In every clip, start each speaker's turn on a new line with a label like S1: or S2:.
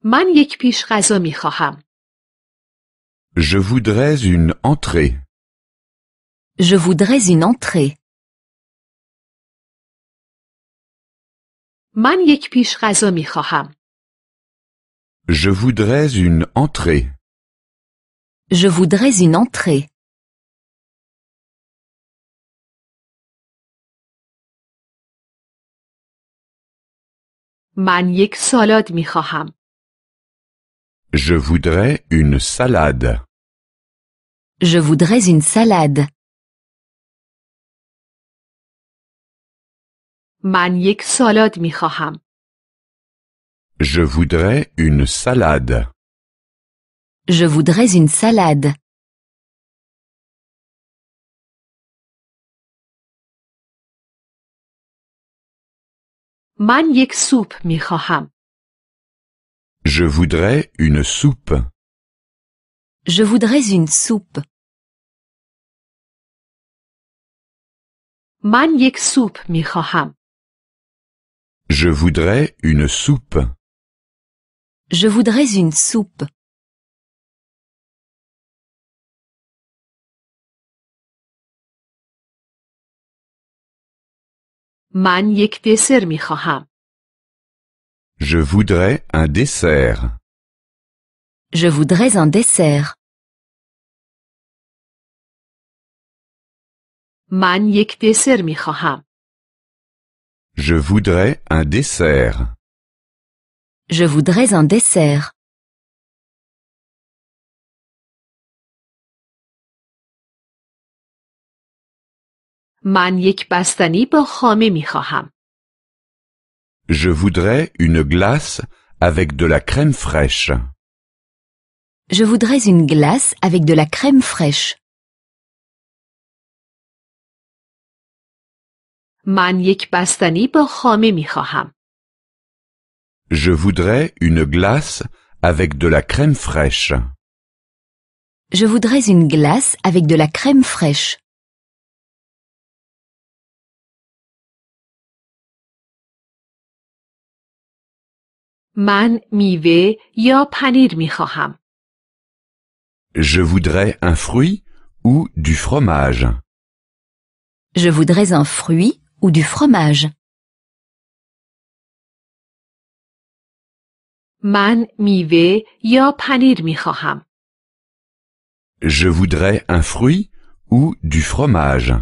S1: من یک پیش غذا می خواهم.
S2: Je voudrais une entrée.
S3: Je voudrais une entrée.
S1: من یک پیش غذا می خواهم.
S2: Je voudrais une entrée.
S3: Je voudrais une entrée.
S1: من یک سالاد می خواهم.
S2: Je voudrais une salade.
S3: Je voudrais une salade.
S1: من یک سالاد می خواهم.
S2: Je voudrais une salade.
S3: Je voudrais une salade.
S1: من یک سوپ می خواهم.
S2: Je voudrais une soupe.
S3: Je voudrais une soupe.
S1: من یک سوپ می خواهم.
S2: Je voudrais une soupe.
S3: Je voudrais une soupe.
S1: من یک دسر می خواهم.
S2: Je voudrais un dessert.
S3: Je voudrais un dessert.
S1: من یک دسر می خواهم.
S2: Je voudrais un dessert.
S3: Je voudrais un dessert.
S1: من یک بستنی با خامه می خواهم.
S2: Je voudrais une glace avec de la crème fraîche.
S3: Je voudrais une glace avec de la crème fraîche.
S1: من یک بستنی با خامه می خواهم.
S2: Je voudrais une glace avec de la crème fraîche.
S3: Je voudrais une glace avec de la crème fraîche.
S1: من میوه یا پنیر می خواهم.
S2: Je voudrais un fruit ou du fromage.
S3: Je voudrais un fruit ou du fromage.
S1: من میوه یا پنیر می خواهم.
S2: Je voudrais un fruit ou du fromage.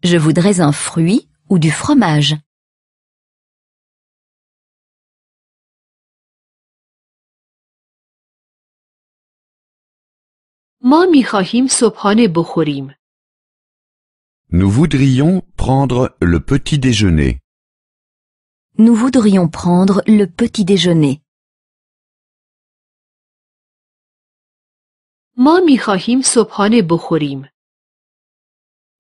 S3: Je voudrais un fruit ou du fromage.
S1: ما می خواهیم صبحانه بخوریم.
S2: Nous voudrions prendre le petit déjeuner.
S3: Nous voudrions prendre le petit déjeuner.
S1: ما می خواهیم صبحانه بخوریم.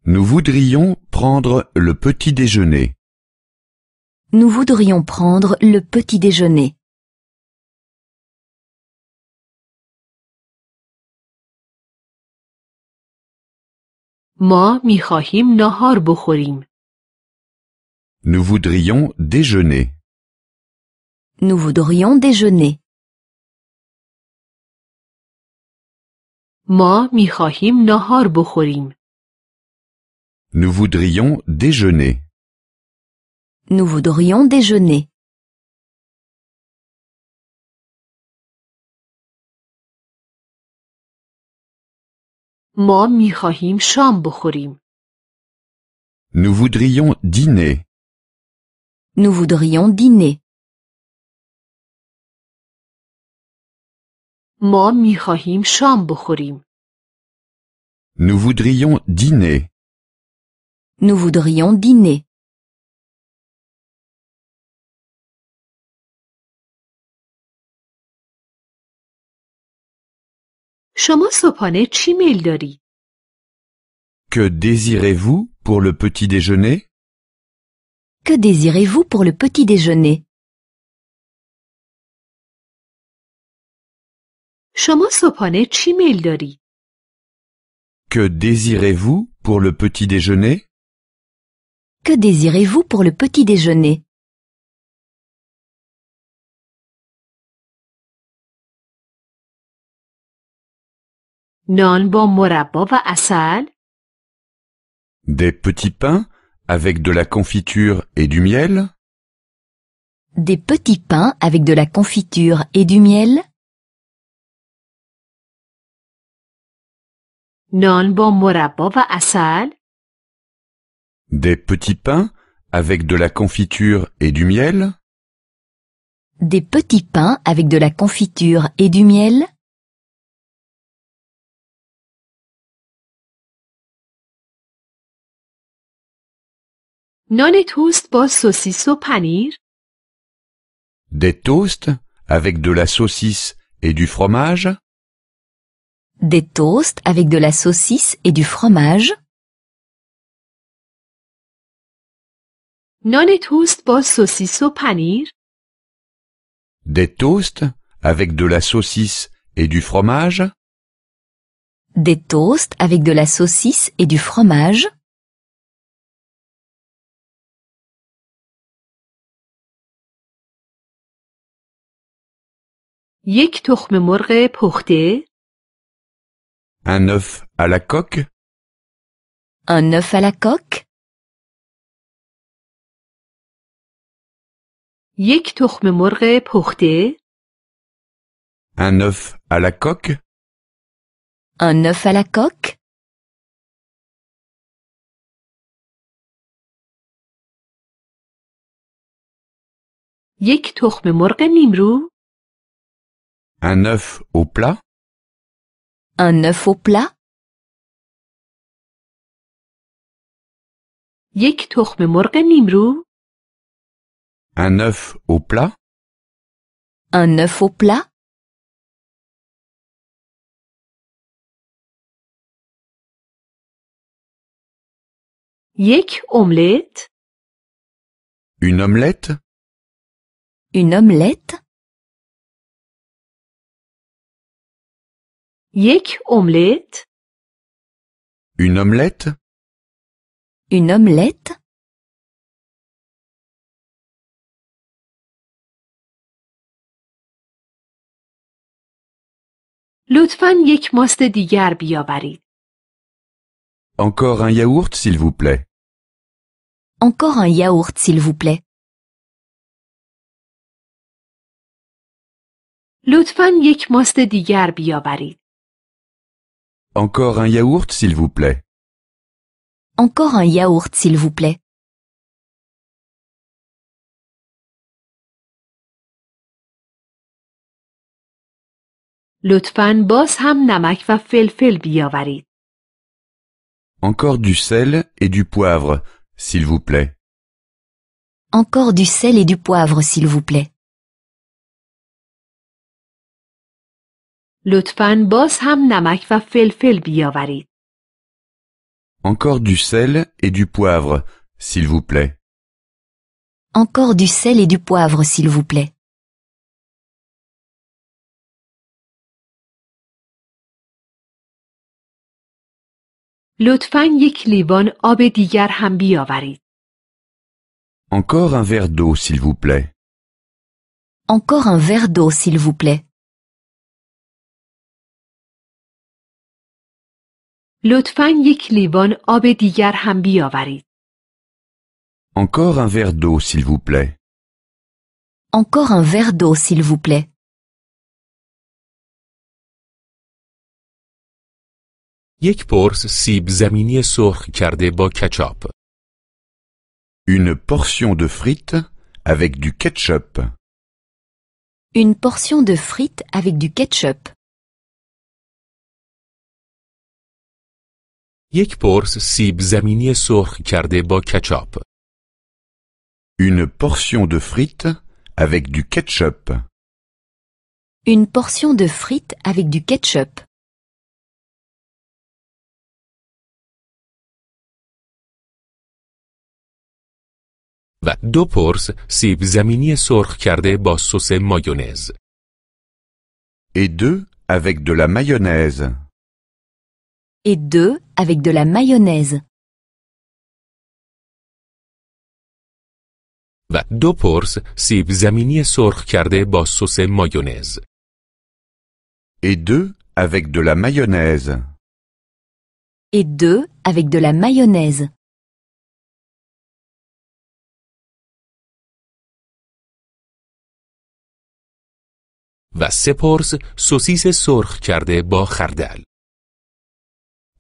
S2: Nous voudrions prendre le petit déjeuner.
S3: Nous voudrions prendre le petit déjeuner.
S1: ما می خواهیم ناهار بخوریم.
S2: Nous voudrions déjeuner.
S3: Nous voudrions déjeuner.
S1: ما می خواهیم ناهار بخوریم.
S2: Nous voudrions déjeuner.
S3: Nous voudrions déjeuner.
S1: ما می خواهیم شام بخوریم.
S2: Nous voudrions dîner.
S3: Nous voudrions dîner.
S1: ما می خواهیم شام بخوریم.
S2: Nous voudrions dîner.
S3: Nous voudrions dîner.
S1: شما صبحانه چی میل داری؟
S2: Que désirez-vous pour le petit déjeuner?
S3: Que désirez-vous pour le petit déjeuner?
S1: شما صبحانه چی میل داری؟
S2: Que désirez-vous pour le petit déjeuner?
S3: Que désirez-vous pour le petit déjeuner?
S1: نان با مربا و عسل.
S2: Des petits pains avec de la confiture et du miel.
S3: Des petits pains avec de la confiture et du miel.
S1: نان با مربا و عسل.
S2: Des petits pains avec de la confiture et du miel.
S3: Des petits pains avec de la confiture et du miel.
S1: نان توست با سوسیس و پنیر.
S2: Des toasts avec de la saucisse et du fromage.
S3: Des toasts avec de la saucisse et du fromage.
S1: نان توست با سوسیس و پنیر.
S2: Des toasts avec de la saucisse et du fromage.
S3: Des toasts avec de la saucisse et du fromage.
S1: یک تخم مرغ پخته.
S2: Un œuf à la coque.
S3: Un œuf à la coque.
S1: یک تخم مرغ پخته.
S2: Un œuf à la coque.
S3: Un œuf à la coque.
S1: یک تخم مرغ نیمرو.
S2: Un œuf au plat.
S3: Un œuf au plat.
S1: یک تخم مرغ نیمرو.
S2: Un œuf au plat.
S3: Un œuf au plat.
S1: یک املت.
S2: Une omelette.
S3: Une omelette.
S1: یک املت.
S2: Une omelette.
S3: Une omelette.
S1: لطفاً یک ماست دیگر بیاورید.
S2: Encore un yaourt s'il vous plaît.
S3: Encore un yaourt s'il vous plaît.
S1: لطفاً یک ماست دیگر بیاورید.
S2: Encore un yaourt s'il vous plaît.
S3: Encore un yaourt s'il vous plaît.
S1: لطفاً باز هم نمک و فلفل بیاورید.
S2: Encore du sel et du poivre, s'il vous plaît.
S3: Encore du sel et du poivre s'il vous plaît.
S1: لطفاً باز هم نمک و فلفل بیاورید.
S2: Encore du sel et du poivre, s'il vous plaît.
S3: Encore du sel et du poivre s'il vous plaît.
S1: لطفاً یک لیوان آب دیگر هم بیاورید.
S2: Encore un verre d'eau, s'il vous plaît.
S3: Encore un verre d'eau s'il vous plaît.
S1: لطفاً یک لیوان آب دیگر هم بیاورید.
S2: Encore un verre d'eau, s'il vous plaît.
S3: Encore un verre d'eau s'il vous plaît.
S4: یک پرس سیب زمینی سرخ کرده با کچاپ.
S2: Une portion de frites avec du ketchup.
S3: Une portion de frites avec du ketchup.
S4: یک پرس سیب زمینی سرخ کرده با کچاپ.
S2: Une portion de frites avec du ketchup.
S3: Une portion de frites avec du ketchup.
S4: و دو پرس سیب زمینی سرخ کرده با سس مایونز.
S2: Et deux avec de la mayonnaise.
S3: Et deux avec de la mayonnaise.
S4: و دو پرس سیب زمینی سرخ کرده با سس مایونز.
S2: Et deux avec de la mayonnaise.
S3: Et 2 avec de la mayonnaise.
S4: و سپرس سوسیس سرخ کرده با خردل.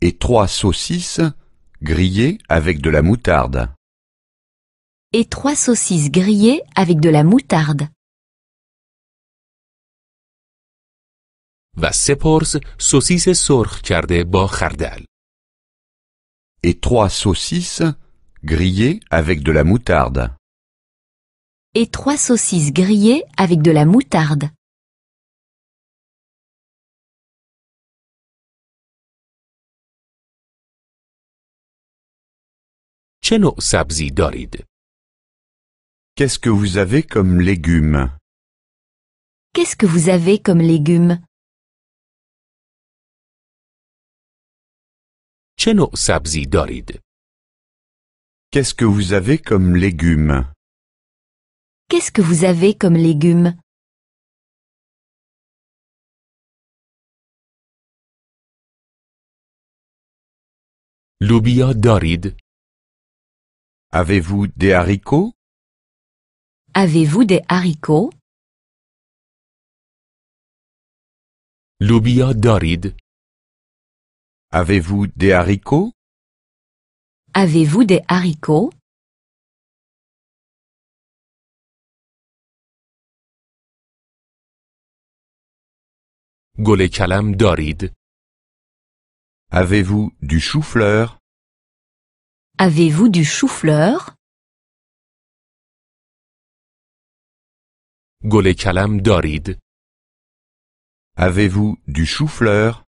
S2: Et 3 saucisses grillées avec de la moutarde.
S3: Et 3 saucisses grillées avec de la moutarde.
S4: و سپرس سوسیس سرخ کرده با خردل.
S2: Et 3 saucisses grillées avec de la moutarde.
S3: Et 3 saucisses grillées avec de la moutarde.
S4: چه نوع سبزی دارید؟
S2: Qu'est-ce que vous avez comme légumes?
S3: Qu'est-ce que vous avez comme légumes?
S4: چه نوع سبزی دارید؟
S2: Qu'est-ce que vous avez comme légumes?
S3: Qu'est-ce que vous avez comme légumes?
S4: لوبیا دارید؟
S2: Avez-vous des haricots?
S3: Avez-vous des haricots?
S4: لوبیا دارید؟
S2: Avez-vous des haricots?
S3: Avez-vous des haricots?
S4: گل کلم دارید؟
S2: Avez-vous du chou-fleur?
S3: Avez-vous du chou-fleur?
S4: گل کلم دارید؟
S2: Avez-vous du chou-fleur?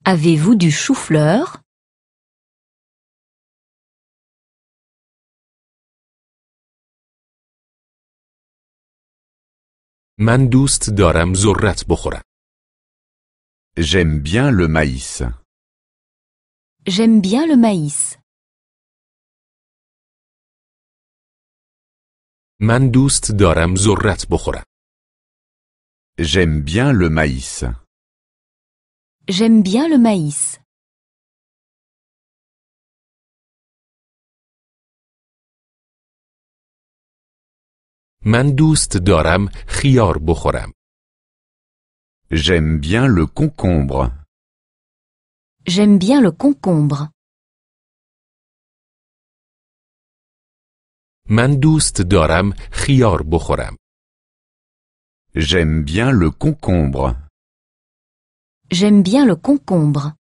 S3: Avez-vous du chou-fleur?
S4: من دوست دارم ذرت بخورم.
S2: J'aime bien le maïs.
S3: J'aime bien le maïs.
S4: من دوست دارم ذرت بخورم.
S2: J'aime bien le maïs.
S3: J'aime bien le maïs.
S4: من دوست دارم خیار بخورم.
S2: J'aime bien le concombre.
S3: J'aime bien le concombre.
S4: من دوست دارم خیار بخورم.
S2: J'aime bien le concombre.
S3: J'aime bien le concombre.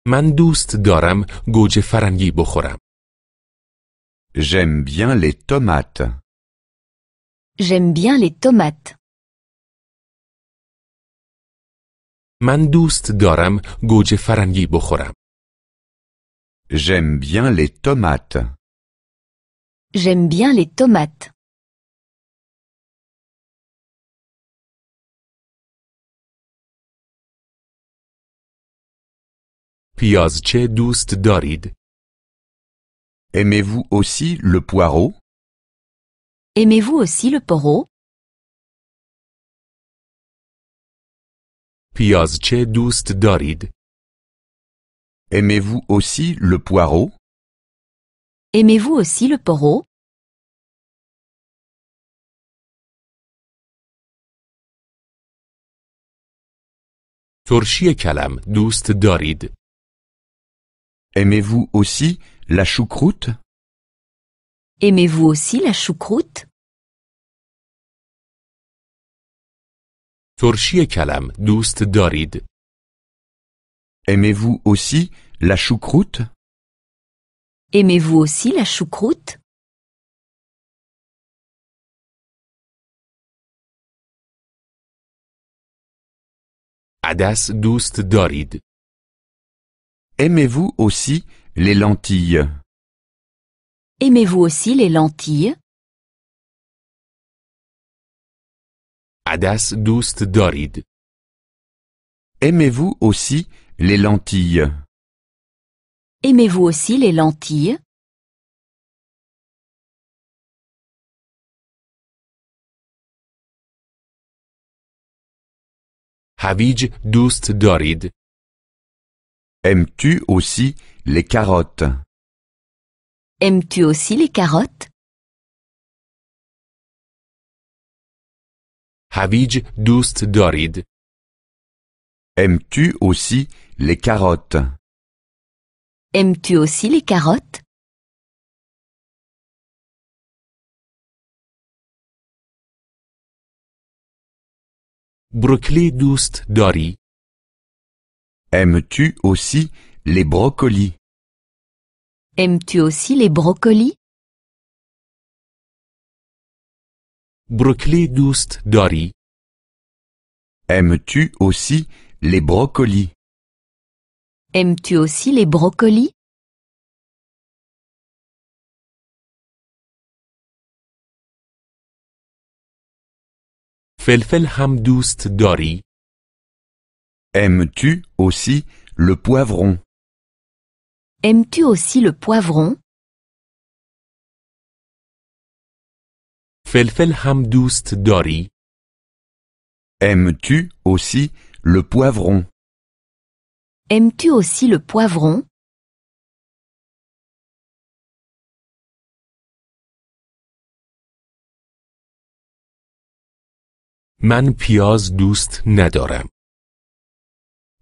S4: من دوست دارم گوجه فرنگی بخورم.
S2: J'aime bien les tomates.
S3: J'aime bien les tomates.
S4: من دوست دارم گوجه فرنگی بخورم.
S2: J'aime bien les tomates.
S3: J'aime bien les tomates.
S4: پیازچه دوست دارید؟
S2: Aimez-vous aussi le poireau?
S3: Aimez-vous aussi le poireau?
S4: پیازچه دوست دارید؟
S2: Aimez-vous aussi le poireau?
S3: Aimez-vous aussi le poireau?
S4: ترشی کلم دوست دارید؟
S2: Aimez-vous aussi la choucroute?
S3: Aimez-vous aussi la choucroute?
S4: ترشی کلم دوست دارید؟
S2: Aimez-vous aussi la choucroute?
S3: Aimez-vous aussi la choucroute?
S4: عدس دوست دارید؟
S2: Aimez-vous aussi les lentilles?
S3: Aimez-vous aussi les lentilles?
S4: عدس دوست دارید؟
S2: Aimez-vous aussi les lentilles?
S3: Aimez-vous aussi les lentilles?
S4: هویج دوست دارید؟
S2: Aimes-tu aussi les carottes?
S3: Aimes-tu aussi les carottes?
S4: هویج دوست دارید؟
S2: Aimes-tu aussi les carottes?
S3: Aimes-tu aussi les carottes?
S4: بروکلی دوست داری؟
S2: Aimes-tu aussi les brocolis?
S3: Aimes-tu aussi les brocolis?
S4: بروکلی دوست داری؟
S2: Aimes-tu aussi les brocolis?
S3: Aimes-tu aussi les brocolis?
S4: فلفل هم دوست داری؟
S2: Aimes-tu aussi le poivron?
S3: Aimes-tu aussi le poivron?
S4: فلفل هم دوست داری؟
S2: Aimes-tu aussi le poivron?
S3: Aimes-tu aussi le poivron?
S4: من پیاز دوست ندارم.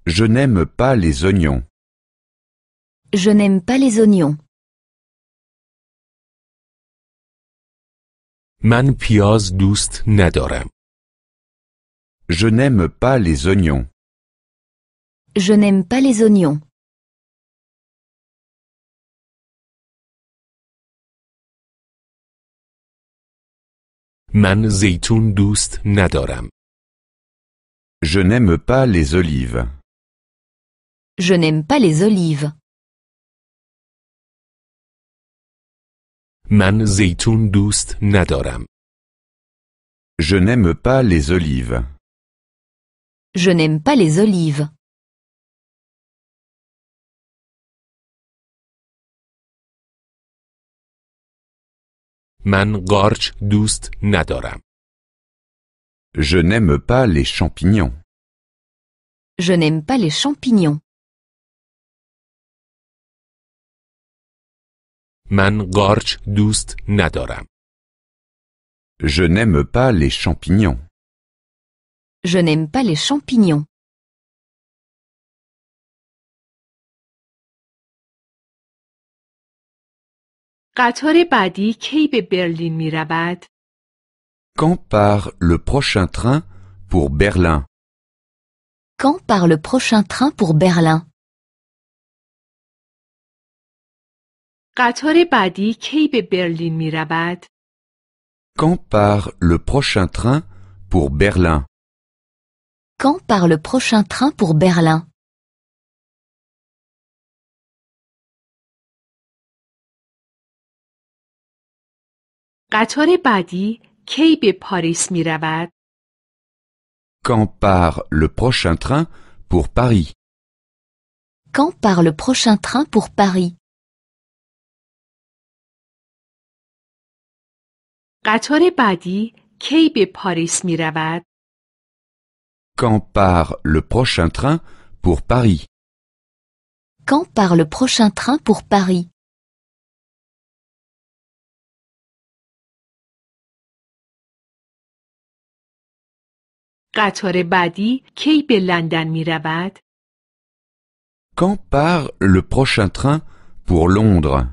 S2: Je n'aime pas les oignons.
S3: Je n'aime pas les oignons.
S4: من پیاز دوست ندارم.
S2: Je n'aime pas les oignons.
S3: Je n'aime pas les oignons.
S4: من زیتون دوست ندارم.
S2: Je n'aime pas les olives.
S3: Je n'aime pas les olives.
S4: من زیتون دوست ندارم.
S2: Je n'aime pas les olives.
S3: Je n'aime pas les olives.
S4: من قارچ دوست ندارم.
S2: Je n'aime pas les champignons.
S3: Je n'aime pas les champignons.
S4: من قارچ دوست ندارم.
S2: Je n'aime pas les champignons.
S3: Je n'aime pas les champignons.
S1: قطار بعدی کی به برلین می رود؟
S2: Quand part le prochain train pour Berlin?
S3: Quand part le prochain train pour Berlin?
S1: قطار بعدی کی به برلین می رود؟
S2: Quand part le prochain train pour Berlin?
S3: Quand part le prochain train pour Berlin?
S1: قطار بعدی کی به پاریس می رود؟
S2: Quand part le prochain train pour Paris?
S3: Quand part le prochain train pour Paris?
S1: قطار بعدی کی به پاریس می رود؟
S2: Quand part le prochain train pour Paris?
S3: Quand part le prochain train pour Paris?
S1: قطار بعدی کی به لندن می رود؟
S2: Quand part le prochain train pour Londres?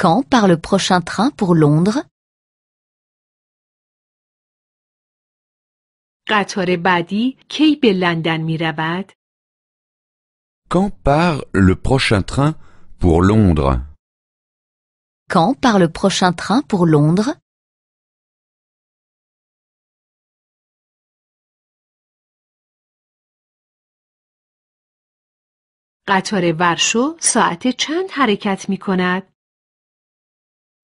S3: Quand part le prochain train pour Londres?
S1: قطار بعدی کی به لندن می رود؟
S2: Quand part le prochain train pour Londres?
S3: Quand part le prochain train pour Londres?
S1: قطار ورشو ساعت چند حرکت می کند؟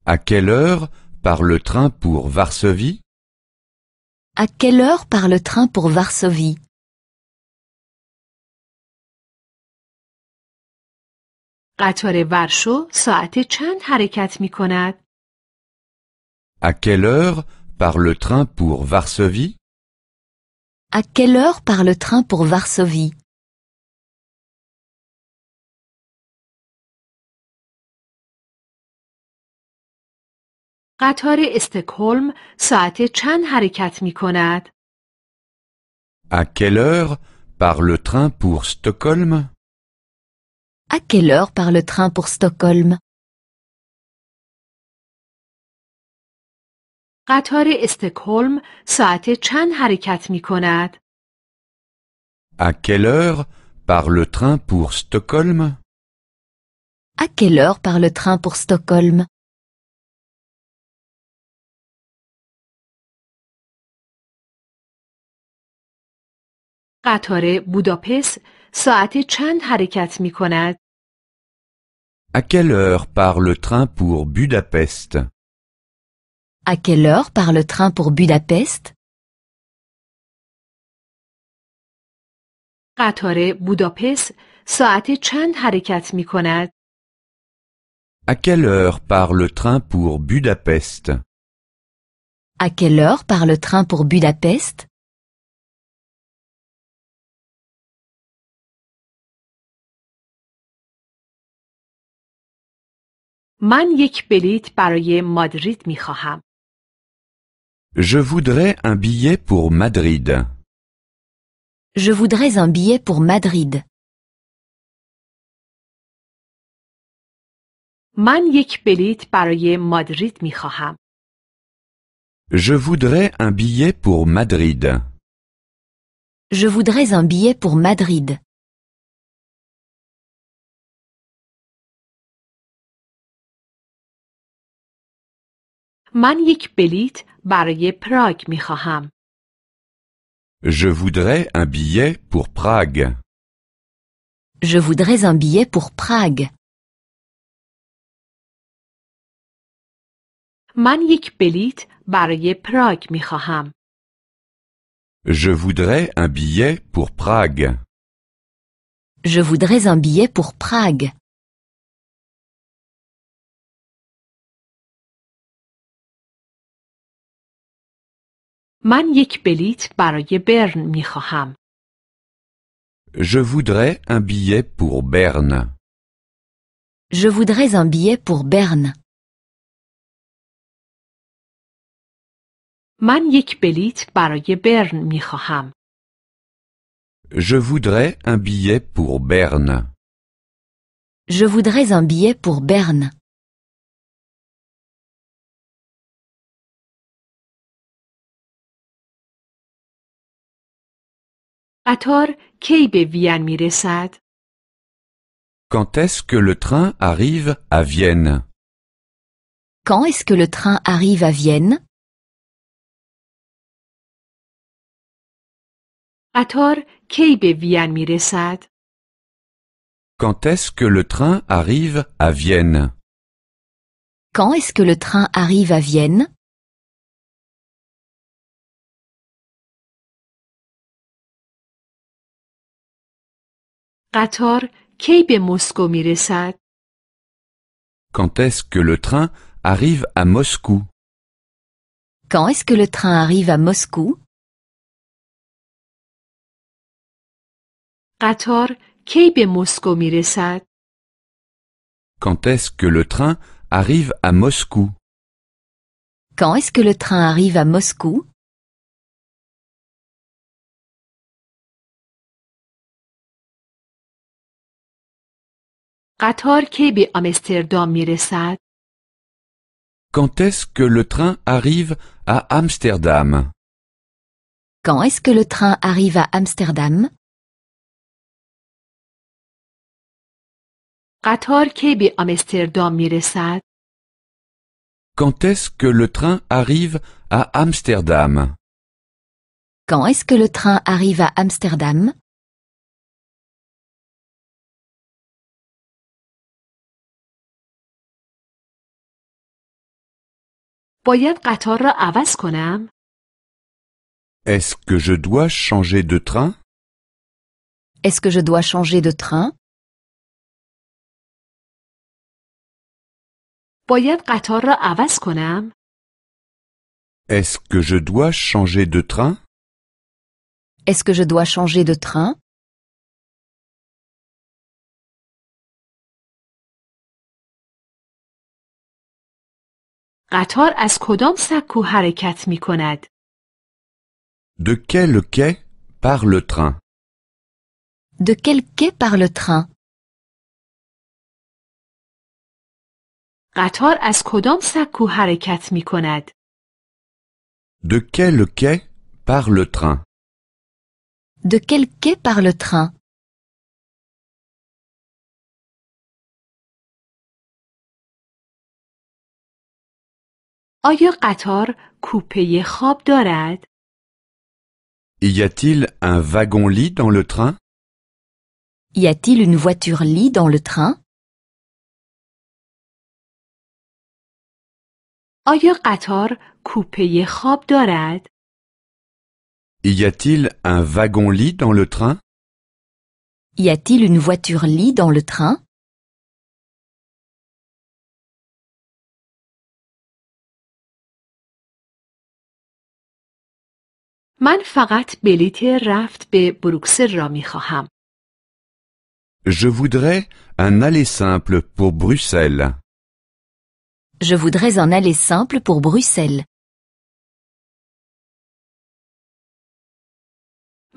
S2: À quelle heure part le train pour Varsovie?
S3: À quelle heure part le train pour Varsovie?
S1: قطار ورشو ساعت چند حرکت می کند؟
S2: À quelle heure part le train pour Varsovie?
S3: À quelle heure part le train pour Varsovie?
S1: قطار استکهلم ساعت چند حرکت می کند؟
S2: À quelle heure part le train pour Stockholm?
S3: À quelle heure part le train pour Stockholm?
S1: قطار استکهلم ساعت چند حرکت می کند؟
S2: À quelle heure part le train pour Stockholm?
S3: À quelle heure part le train pour Stockholm?
S1: قطار بوداپست ساعت چند حرکت می کند؟
S2: À quelle heure part le train pour Budapest?
S3: À quelle heure part le train pour Budapest?
S1: قطار بوداپست ساعت چند حرکت می کند؟
S2: À quelle heure part le train pour Budapest?
S3: À quelle heure part le train pour Budapest?
S1: من یک بلیت برای مادرید می خواهم.
S2: Je voudrais un billet pour Madrid.
S3: Je voudrais un billet pour Madrid.
S1: من یک بلیت برای مادرید می خواهم.
S2: Je voudrais un billet pour Madrid.
S3: Je voudrais un billet pour Madrid.
S1: من یک بلیت برای پراگ می خواهم.
S2: Je voudrais un billet pour Prague.
S3: Je voudrais un billet pour Prague.
S1: من یک بلیت برای پراگ می خواهم.
S2: Je voudrais un billet pour Prague.
S3: Je voudrais un billet pour Prague.
S1: من یک بلیت برای برن می خواهم.
S2: Je voudrais un billet pour Berne.
S3: Je voudrais un billet pour Berne.
S1: من یک بلیت برای برن می خواهم.
S2: Je voudrais un billet pour Berne.
S3: Je voudrais un billet pour Berne.
S1: قطار کی به وین می رسد؟
S2: Quand est-ce que le train arrive à Vienne?
S3: Quand est-ce que le train arrive à Vienne?
S1: قطار کی به وین می رسد؟
S2: Quand est-ce que le train arrive à Vienne?
S3: Quand est-ce que le train arrive à Vienne?
S1: قطار کی به مسکو می رسد؟
S2: Quand est-ce que le train arrive à Moscou?
S3: Quand est-ce que le train arrive à Moscou?
S1: قطار کی به مسکو می رسد؟
S2: Quand est-ce que le train arrive à Moscou?
S3: Quand est-ce que le train arrive à Moscou?
S1: قطار کی به آمستردام می رسد؟
S2: Quand est-ce que le train arrive à Amsterdam?
S3: Quand est-ce que le train arrive à Amsterdam?
S1: قطار کی به آمستردام می رسد؟
S2: Quand est-ce que le train arrive à Amsterdam?
S3: Quand est-ce que le train arrive à Amsterdam?
S1: باید قطار را عوض کنم؟
S2: Est-ce que je dois changer de train?
S3: Est-ce que je dois changer de train?
S1: باید قطار را عوض کنم؟
S2: Est-ce que je dois changer de train?
S3: Est-ce que je dois changer de train?
S1: قطار از کدام سکو حرکت می کند؟
S2: De quel quai part le train?
S3: De quel quai part le train?
S1: قطار از کدام سکو حرکت می کند؟
S2: De quel quai part le train?
S3: De quel quai part le train?
S1: آیا قطار کوپه خواب دارد؟
S2: Y a-t-il un wagon-lit dans le train?
S3: Y a-t-il une voiture-lit dans le train?
S1: آیا قطار کوپه خواب دارد؟
S2: Y a-t-il un wagon-lit dans le train?
S3: Y a-t-il une voiture-lit dans le train?
S1: من فقط بلیط رفت به بروکسل را می خواهم.
S2: Je voudrais un aller simple pour Bruxelles.
S3: Je voudrais un aller simple pour Bruxelles.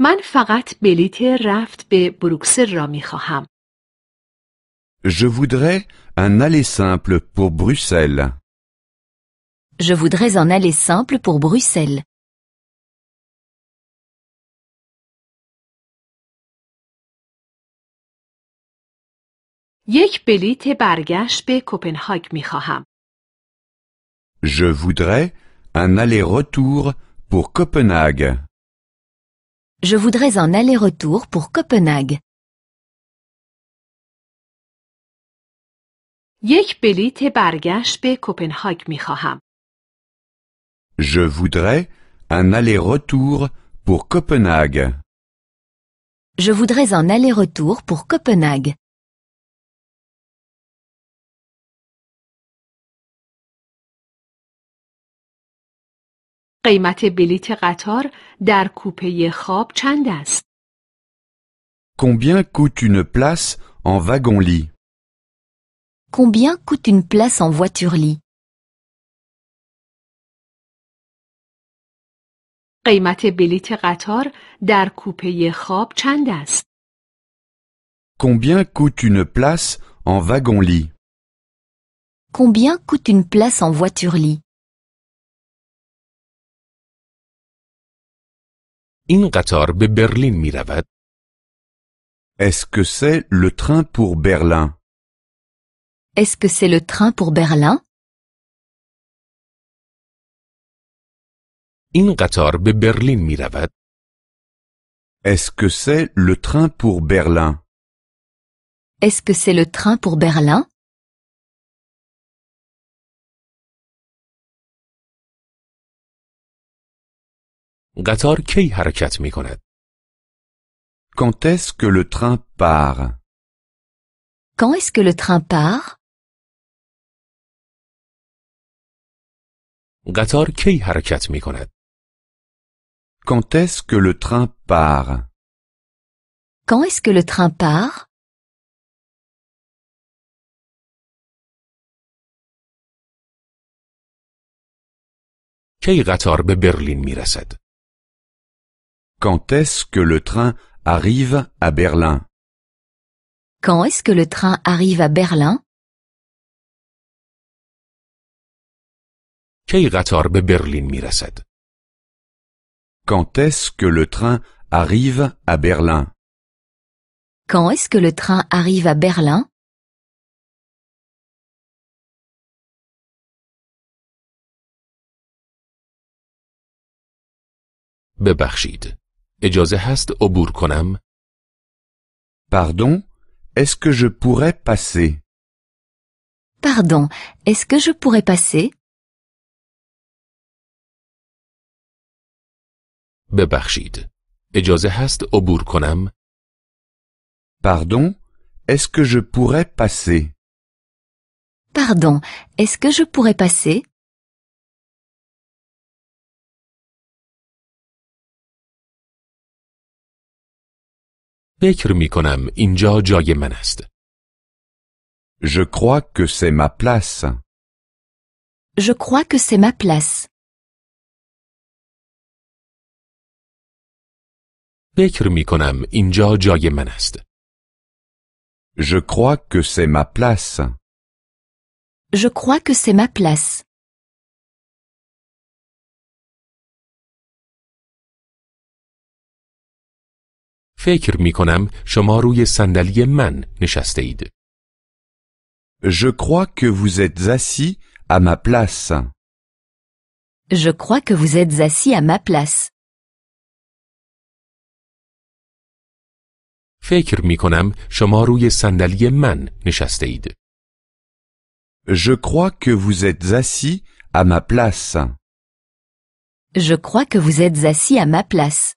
S1: من فقط بلیط رفت به بروکسل را می خواهم.
S2: Je voudrais un aller simple pour Bruxelles.
S3: Je voudrais un aller simple pour Bruxelles.
S1: یک بلیط برگشت به کوپنهاگ می خواهم.
S2: Je voudrais un aller-retour pour Copenhague.
S3: Je voudrais un aller-retour pour Copenhague.
S1: یک بلیط برگشت به کوپنهاگ می خواهم.
S2: Je voudrais un aller-retour pour Copenhague.
S3: Je voudrais un aller-retour pour Copenhague.
S1: قیمت بلیط قطار در کوپه خواب چند است؟
S2: Combien coûte une place en wagon-lit?
S3: Combien coûte une place en voiture-lit?
S1: قیمت بلیط قطار در کوپه خواب چند است؟
S2: Combien coûte une place en wagon-lit?
S3: Combien coûte une place en voiture-lit?
S4: این قطار به برلین می رود.
S2: Est-ce que c'est le train pour Berlin?
S3: Est-ce que c'est le train pour Berlin?
S4: این قطار به برلین می رود.
S2: Est-ce que c'est le train pour Berlin?
S3: Est-ce que c'est le train pour Berlin?
S4: قطار کی حرکت می کند؟
S2: Quand est-ce que le train part?
S3: Quand est-ce que le train part?
S4: قطار کی حرکت می کند؟
S2: Quand est-ce que le train part?
S3: Quand est-ce que le train part?
S4: کی قطار به برلین می رسد؟
S2: Quand est-ce que le train arrive à Berlin?
S3: Quand est-ce que le train arrive à Berlin?
S4: کی قطار به برلین می رسد؟
S2: Quand est-ce que le train arrive à Berlin?
S3: Quand est-ce que le train arrive à Berlin?
S4: ببخشید. اجازه هست عبور کنم؟
S2: Pardon, est-ce que je pourrais passer?
S3: Pardon, est-ce que je pourrais passer?
S4: ببخشید. اجازه هست عبور کنم؟
S2: Pardon, est-ce que je pourrais passer?
S3: Pardon, est-ce que je pourrais passer?
S4: فکر می کنم اینجا جای من است.
S2: Je crois que c'est ma place.
S3: Je crois que c'est ma place.
S4: فکر می کنم اینجا جای من است.
S2: Je crois que c'est ma place.
S3: Je crois que c'est ma place.
S4: فکر می کنم شما روی صندلی من نشسته اید.
S2: Je crois que vous êtes assis à ma place.
S3: Je crois que vous êtes assis à ma place.
S4: فکر می کنم شما روی صندلی من نشسته اید.
S2: Je crois que vous êtes assis à ma place.
S3: Je crois que vous êtes assis à ma place.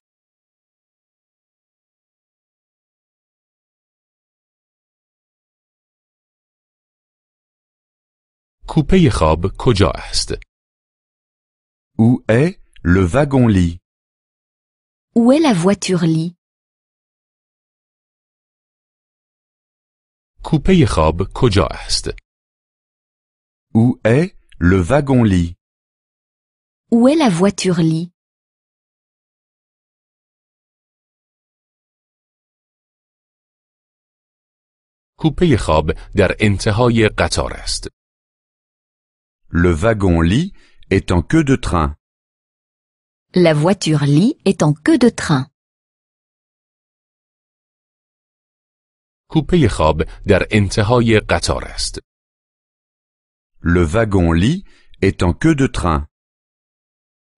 S4: کوپه خواب کجا است؟
S2: Où est le wagon-lit?
S3: Où est la voiture-lit?
S4: کوپه خواب کجا است؟
S2: Où est le wagon-lit?
S3: Où est la voiture-lit?
S4: کوپه خواب در انتهای قطار است.
S2: Le wagon-lit est en queue de train.
S3: La voiture-lit est en queue de train.
S4: کوپه خواب در انتهای قطار است.
S2: Le wagon-lit est en queue de train.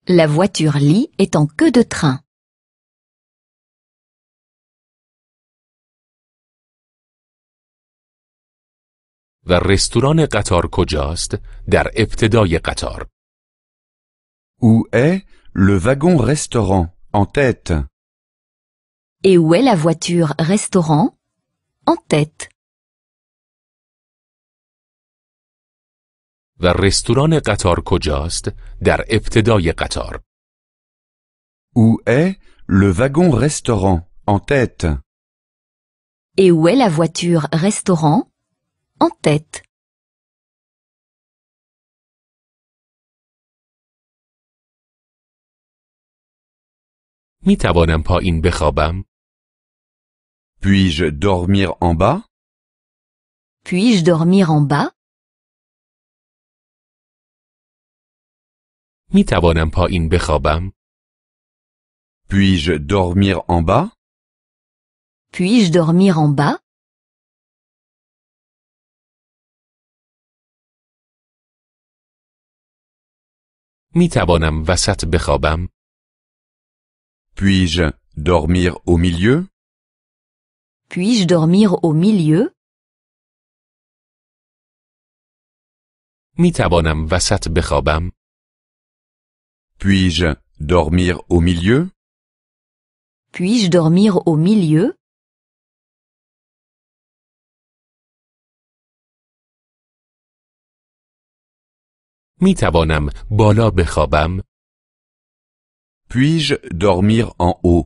S3: La voiture-lit est en queue de train.
S4: و رستوران قطار کجاست؟ در ابتدای قطار.
S2: Où est le wagon-restaurant en tête?
S3: Et où est la voiture-restaurant? En tête.
S4: و رستوران قطار کجاست؟ در ابتدای قطار.
S2: Où est le wagon-restaurant en tête?
S3: Et où est la voiture-restaurant? En tête.
S4: می توانم پایین بخوابم؟
S2: Puis-je dormir en bas?
S3: Puis-je dormir en bas?
S4: می توانم پایین بخوابم؟
S2: Puis-je dormir en bas?
S3: Puis-je dormir en bas?
S4: می توانم وسط بخوابم؟
S2: Puis-je dormir au milieu?
S3: Puis-je dormir au milieu?
S4: می توانم وسط بخوابم؟
S2: Puis-je dormir au milieu?
S3: Puis-je dormir au milieu?
S4: می توانم بالا بخوابم؟
S2: Puis-je dormir en haut?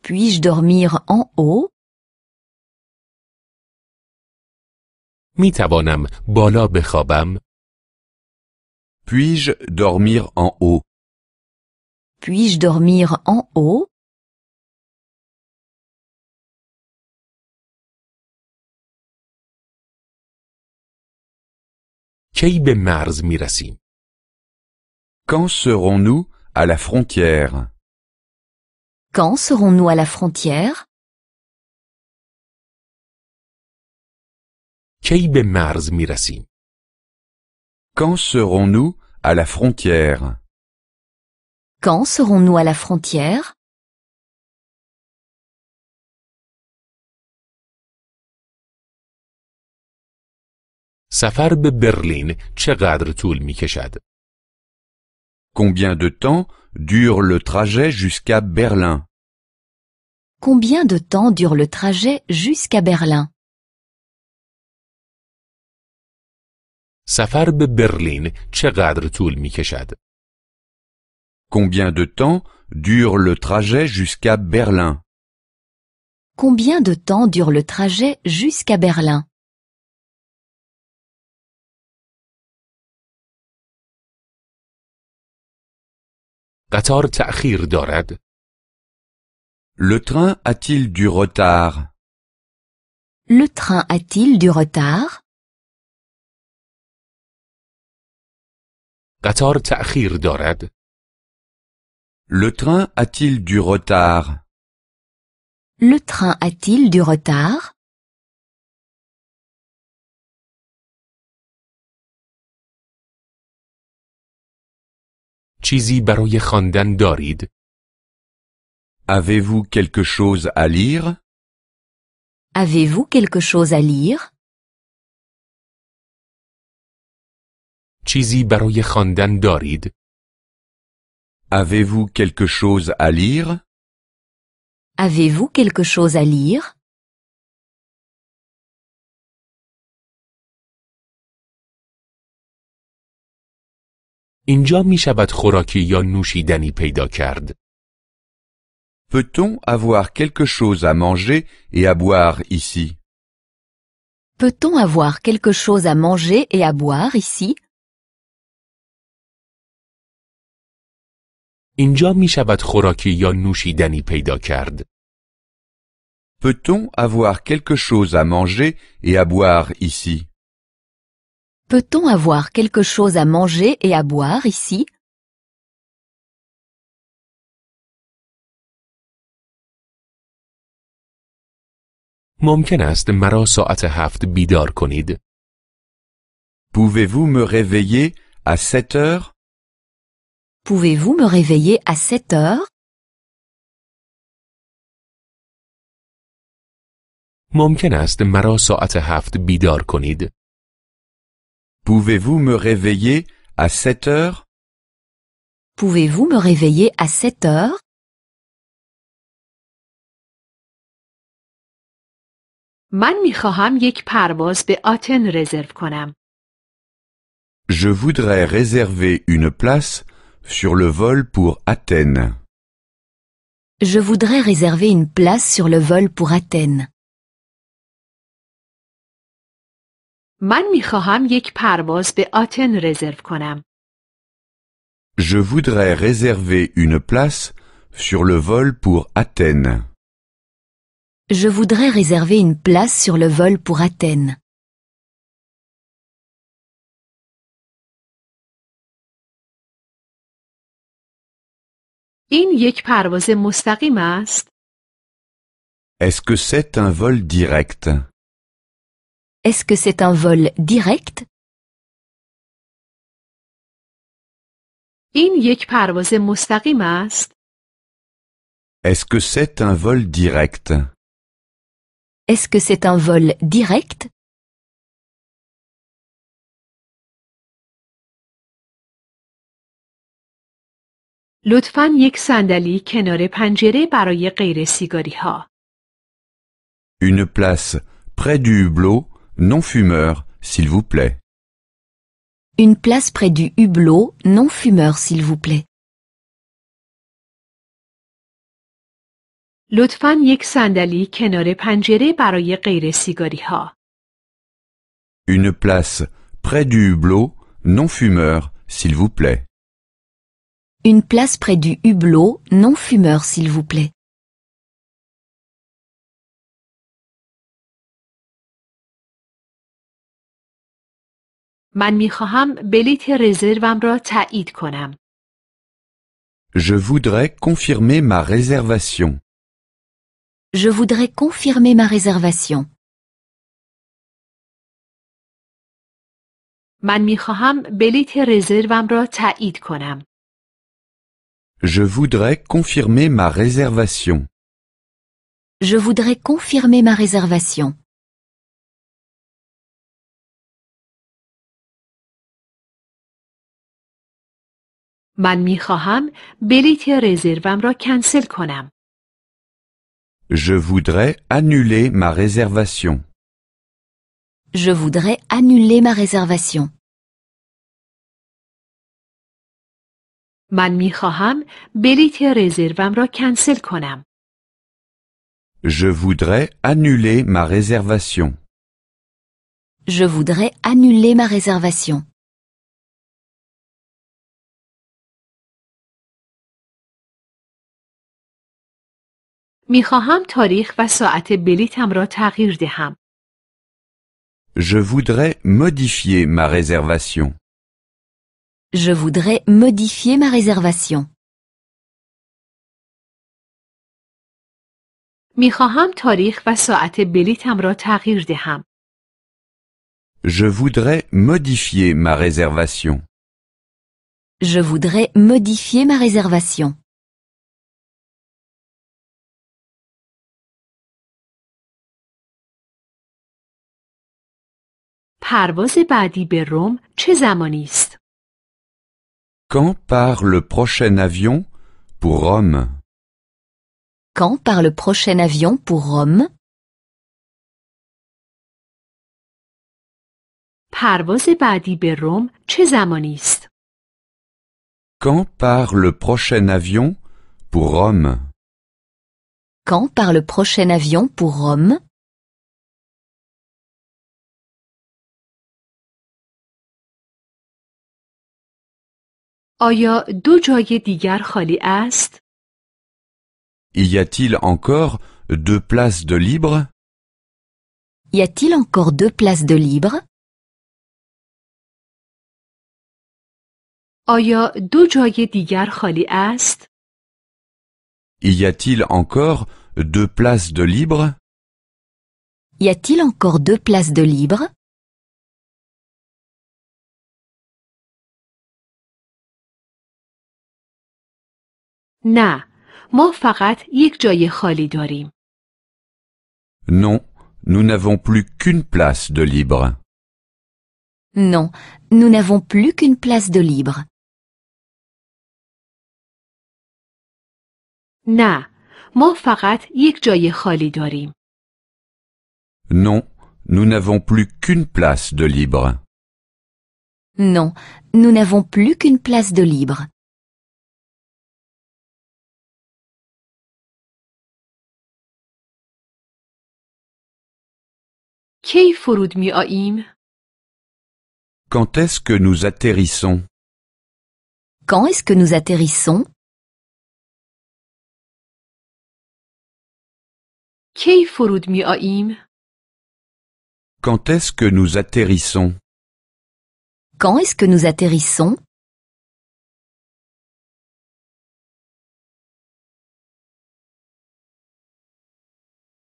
S3: Puis-je dormir en haut?
S4: می توانم بالا بخوابم؟
S2: Puis-je dormir en haut?
S3: Puis-je dormir en haut?
S4: کی به مرز می رسیم؟
S2: Quand serons-nous à la frontière?
S3: Quand serons-nous à la frontière?
S4: کی به مرز می رسیم؟
S2: Quand serons-nous à la frontière?
S3: Quand serons-nous à la frontière?
S4: سفر به برلین چقدر طول می کشد؟
S2: Combien de temps dure le trajet jusqu'à Berlin?
S3: Combien de temps dure le trajet jusqu'à Berlin?
S4: سفر به برلین چقدر طول می کشد؟
S2: Combien de temps dure le trajet jusqu'à Berlin?
S3: Combien de temps dure le trajet jusqu'à Berlin?
S4: قطار تأخیر دارد؟
S2: Le train a-t-il du retard?
S3: Le train a-t-il du retard?
S4: قطار تأخیر دارد؟
S2: Le train a-t-il du retard?
S3: Le train a-t-il du retard?
S4: چیزی برای خواندن دارید؟
S2: Avez-vous quelque chose à lire?
S3: Avez-vous quelque chose à lire?
S4: چیزی برای خواندن دارید؟
S2: Avez-vous quelque chose à lire?
S3: Avez-vous quelque chose à lire?
S4: اینجا می شود خوراکی یا نوشیدنی پیدا کرد؟
S2: Peut-on avoir quelque chose à manger et à boire ici?
S3: Peut-on avoir quelque chose à manger et à boire ici?
S4: اینجا می شود خوراکی یا نوشیدنی پیدا کرد؟
S2: Peut-on avoir quelque chose à manger et à boire ici?
S3: Peut-on avoir quelque chose à manger et à boire ici?
S4: ممکن است مرا ساعت 7 بیدار کنید؟
S2: Pouvez-vous me réveiller à 7 heures?
S3: Pouvez-vous me réveiller à 7 heures?
S4: ممکن است مرا ساعت 7 بیدار کنید؟
S2: Pouvez-vous me réveiller à 7 heures?
S3: Pouvez-vous me réveiller à 7 heures?
S1: من میخواهم یک پرواز به آتن رزرو کنم.
S2: Je voudrais réserver une place sur le vol pour Athènes.
S3: Je voudrais réserver une place sur le vol pour Athènes.
S1: من میخواهم یک پرواز به آتن رزرو کنم.
S2: Je voudrais réserver une place sur le vol pour Athènes.
S3: Je voudrais réserver une place sur le vol pour Athènes.
S1: این یک پرواز مستقیم است؟
S2: Est-ce que c'est un vol direct?
S3: Est-ce que c'est un vol direct?
S1: این یک پرواز مستقیم است؟
S2: Est-ce que c'est un vol direct?
S3: Est-ce que c'est un vol direct?
S1: لطفاً یک صندلی کنار پنجره برای غیر سیگاری ها.
S2: Une place près du hublot non fumeur, s'il vous plaît.
S3: Une place près du hublot non fumeur s'il vous plaît.
S1: لطفاً یک صندلی کنار پنجره برای غیر سیگاری ها.
S2: Une place près du hublot non fumeur, s'il vous plaît.
S3: Une place près du hublot non fumeur s'il vous plaît.
S1: من میخواهم بلیت رزروم را تایید کنم.
S2: Je voudrais confirmer ma réservation.
S3: Je voudrais confirmer ma réservation.
S1: من میخواهم بلیت رزروم را تایید کنم.
S2: Je voudrais confirmer ma réservation.
S3: Je voudrais confirmer ma réservation.
S1: من میخواهم بلیت رزروم را کنسل کنم.
S2: Je voudrais annuler ma réservation.
S3: Je voudrais annuler ma réservation.
S1: من میخواهم بلیت رزروم را کنسل کنم.
S2: Je voudrais annuler ma réservation.
S3: Je voudrais annuler ma réservation.
S1: میخواهم تاریخ و ساعت بلیطم را تغییر دهم.
S2: Je voudrais modifier ma réservation.
S3: Je voudrais modifier ma réservation.
S1: میخواهم تاریخ و ساعت بلیطم را تغییر دهم.
S2: Je voudrais modifier ma réservation.
S3: Je voudrais modifier ma réservation.
S1: پرواز بعدی به روم چه زمانی است؟
S2: Quand part le prochain avion pour Rome?
S3: Quand part le prochain avion pour Rome?
S1: پرواز بعدی به روم چه زمانی است؟
S2: Quand part le prochain avion pour Rome?
S3: Quand part le prochain avion pour Rome?
S1: آیا دو جای دیگر خالی است؟
S2: Y a-t-il encore 2 places de libre?
S3: Y a-t-il encore 2 places de libre?
S1: آیا دو جای دیگر خالی است؟
S2: Y a-t-il encore 2 places de libre?
S3: Y a-t-il encore 2 places de libre?
S1: نه، ما فقط یک جای خالی داریم.
S2: Non, nous n'avons plus qu'une place de libre.
S3: Non, nous n'avons plus qu'une place de libre.
S1: نه، ما فقط یک جای خالی داریم.
S2: Non, nous n'avons plus qu'une place de libre.
S3: Non, nous n'avons plus qu'une place de libre.
S1: کی فرود می آییم؟
S2: Quand est-ce que nous atterrissons?
S3: Quand est-ce que nous atterrissons?
S1: کی فرود می آییم؟
S2: Quand est-ce que nous atterrissons?
S3: Quand est-ce que nous atterrissons?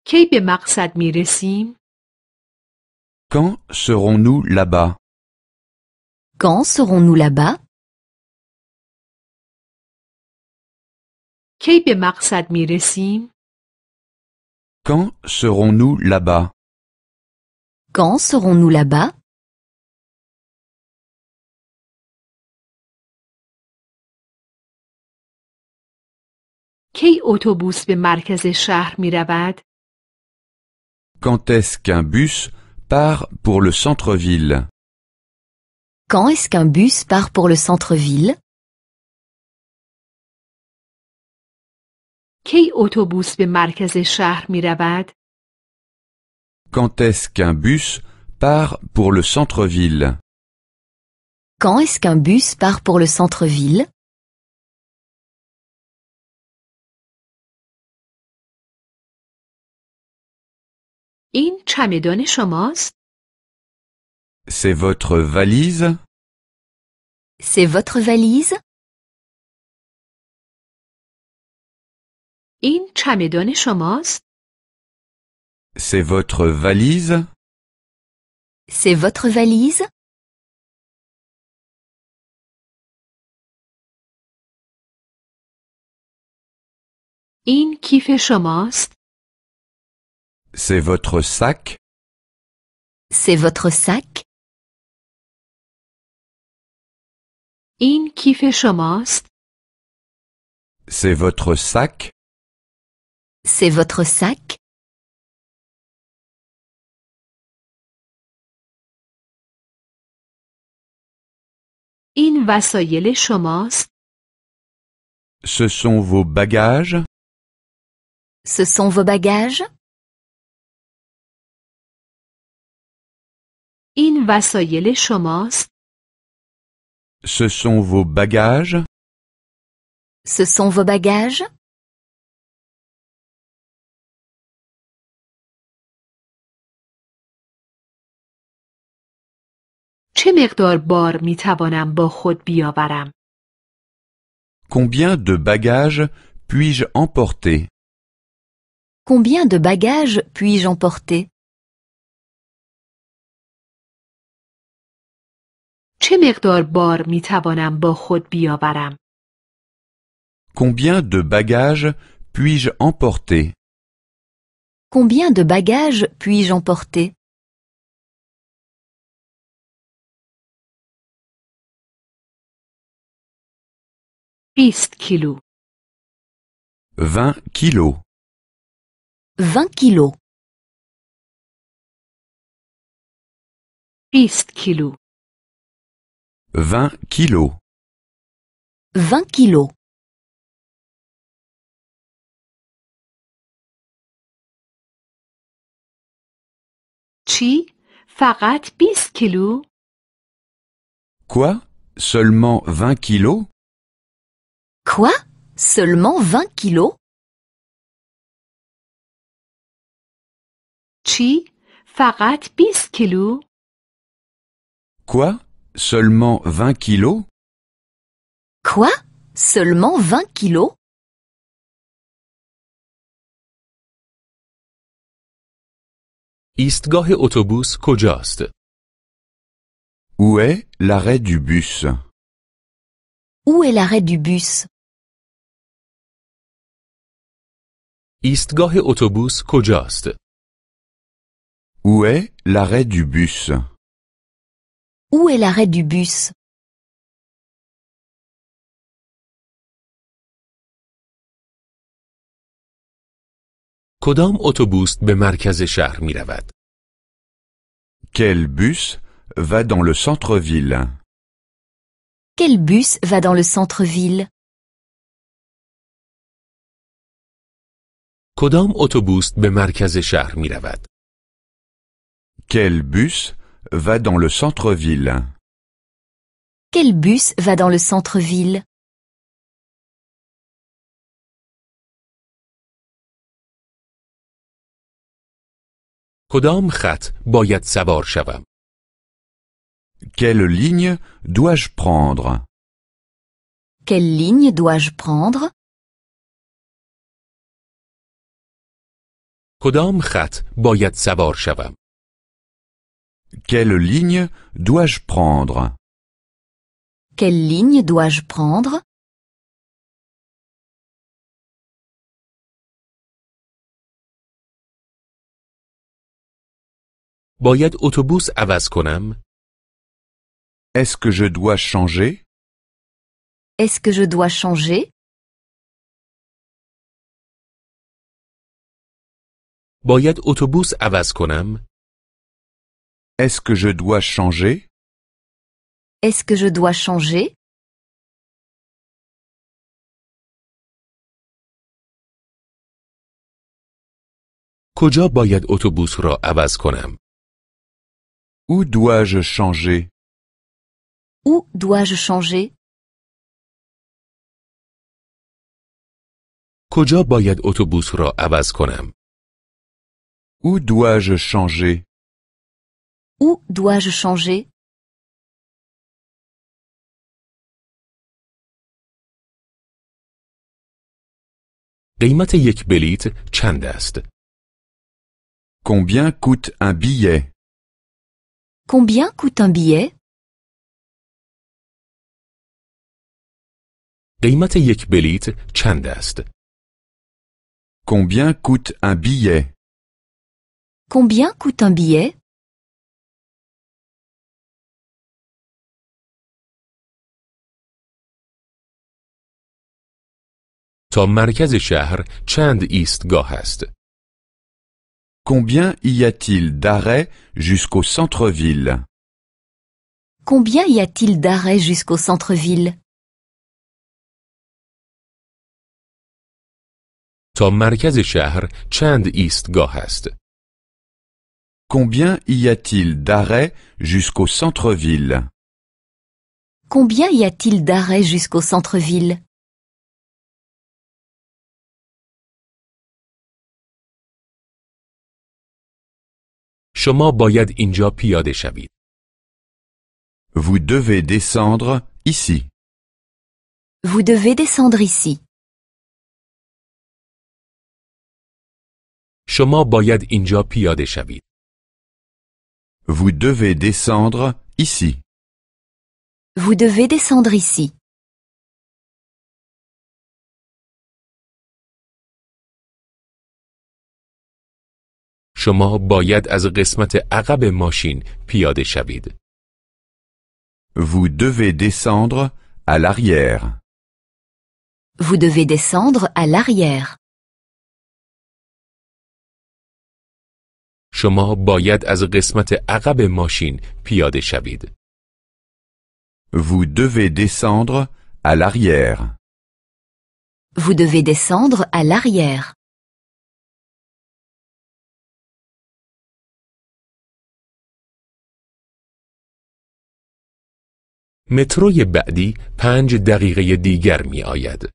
S1: کی به مقصد می رسیم؟
S2: Quand serons-nous là-bas?
S3: Quand serons-nous là-bas?
S1: کی به مقصد می رسیم؟
S2: Quand serons-nous là-bas?
S3: Quand serons-nous là-bas?
S1: کی اتوبوس به مرکز شهر می رود؟
S2: Quand est-ce qu'un bus part pour le centre-ville?
S3: Quand est-ce qu'un bus part pour le centre-ville?
S1: کی اتوبوس به مرکز شهر می رود؟
S2: Quand est-ce qu'un bus part pour le centre-ville?
S3: Quand est-ce qu'un bus part pour le centre-ville?
S1: این چمدان شماست؟
S2: C'est votre valise?
S3: C'est votre valise?
S1: این چمدان شماست؟
S2: C'est votre valise?
S3: C'est votre valise?
S1: این کیف شماست؟
S2: C'est votre sac?
S3: C'est votre sac?
S1: این کیف شماست؟
S2: C'est votre sac?
S3: C'est votre sac?
S1: این وسایل شماست؟
S2: Ce sont vos bagages?
S3: Ce sont vos bagages?
S1: این وسایل شماست؟
S2: Ce sont vos bagages?
S3: Ce sont vos bagages?
S1: چه مقدار بار می توانم با خود بیاورم؟
S2: Combien de bagages puis-je emporter?
S3: Combien de bagages puis-je emporter?
S1: چه مقدار بار می توانم با خود بیاورم؟
S2: Combien de bagages puis-je emporter?
S3: Combien de bagages puis-je emporter?
S1: 20 کیلو
S2: 20 kilos.
S3: 20 kilos.
S1: 20 کیلو
S2: 20 kilos.
S3: 20 kilos.
S1: چی؟ فقط 20 کیلو؟
S2: Quoi? Seulement 20 kilos?
S3: Quoi? Seulement 20 kilos?
S1: چی؟ فقط 20 کیلو؟
S2: Quoi? Seulement 20 kilos?
S3: Quoi? Seulement 20 kilos?
S4: ایستگاه اتوبوس کجاست؟
S2: Où est l'arrêt du bus?
S3: Où est l'arrêt du bus?
S4: ایستگاه اتوبوس کجاست؟
S2: Où est l'arrêt du bus?
S3: Où est l'arrêt du bus?
S4: کدام اتوبوس به مرکز شهر می رود؟
S2: Quel bus va dans le centre-ville?
S3: Quel bus va dans le centre-ville?
S4: کدام اتوبوس به مرکز شهر می رود؟
S2: Quel bus va dans le centre-ville?
S3: Quel bus va dans le centre-ville?
S4: کدام خط باید سوار شوم؟
S2: Quelle ligne dois-je prendre?
S3: Quelle ligne dois-je prendre?
S4: کدام خط باید سوار شوم؟
S2: Quelle ligne dois-je prendre?
S3: Quelle ligne dois-je prendre?
S4: باید اتوبوس عوض کنم؟
S2: Est-ce que je dois changer?
S3: Est-ce que je dois changer?
S4: باید اتوبوس عوض کنم؟
S2: Est-ce que je dois changer?
S3: Est-ce que je dois changer?
S4: کجا باید اتوبوس را عوض کنم؟
S2: Où dois-je changer?
S3: Où dois-je changer?
S4: کجا باید اتوبوس را عوض کنم؟
S2: Où dois-je changer?
S3: Où dois-je changer?
S4: قیمت یک بلیت چند است؟
S2: Combien coûte un billet?
S3: Combien coûte un billet?
S4: قیمت یک بلیت چند است؟
S2: Combien coûte un billet?
S3: Combien coûte un billet?
S4: تا مرکز شهر چند ایستگاه است؟
S2: Combien y a-t-il d'arrêts jusqu'au centre-ville?
S3: Combien y a-t-il d'arrêts jusqu'au centre-ville?
S4: تا مرکز شهر چند ایستگاه است؟
S2: Combien y a-t-il d'arrêts jusqu'au centre-ville?
S3: Combien y a-t-il d'arrêts jusqu'au centre-ville?
S4: شما باید اینجا پیاده شوید.
S2: Vous devez descendre ici.
S3: Vous devez descendre ici.
S4: شما باید اینجا پیاده شوید.
S2: Vous devez descendre ici.
S3: Vous devez descendre ici.
S4: شما باید از قسمت عقب ماشین پیاده شوید.
S2: Vous devez descendre à l'arrière.
S3: Vous devez descendre à l'arrière.
S4: شما باید از قسمت عقب ماشین پیاده شوید.
S2: Vous devez descendre à l'arrière.
S3: Vous devez descendre à l'arrière.
S4: متروی بعدی 5 دقیقه دیگر می آید.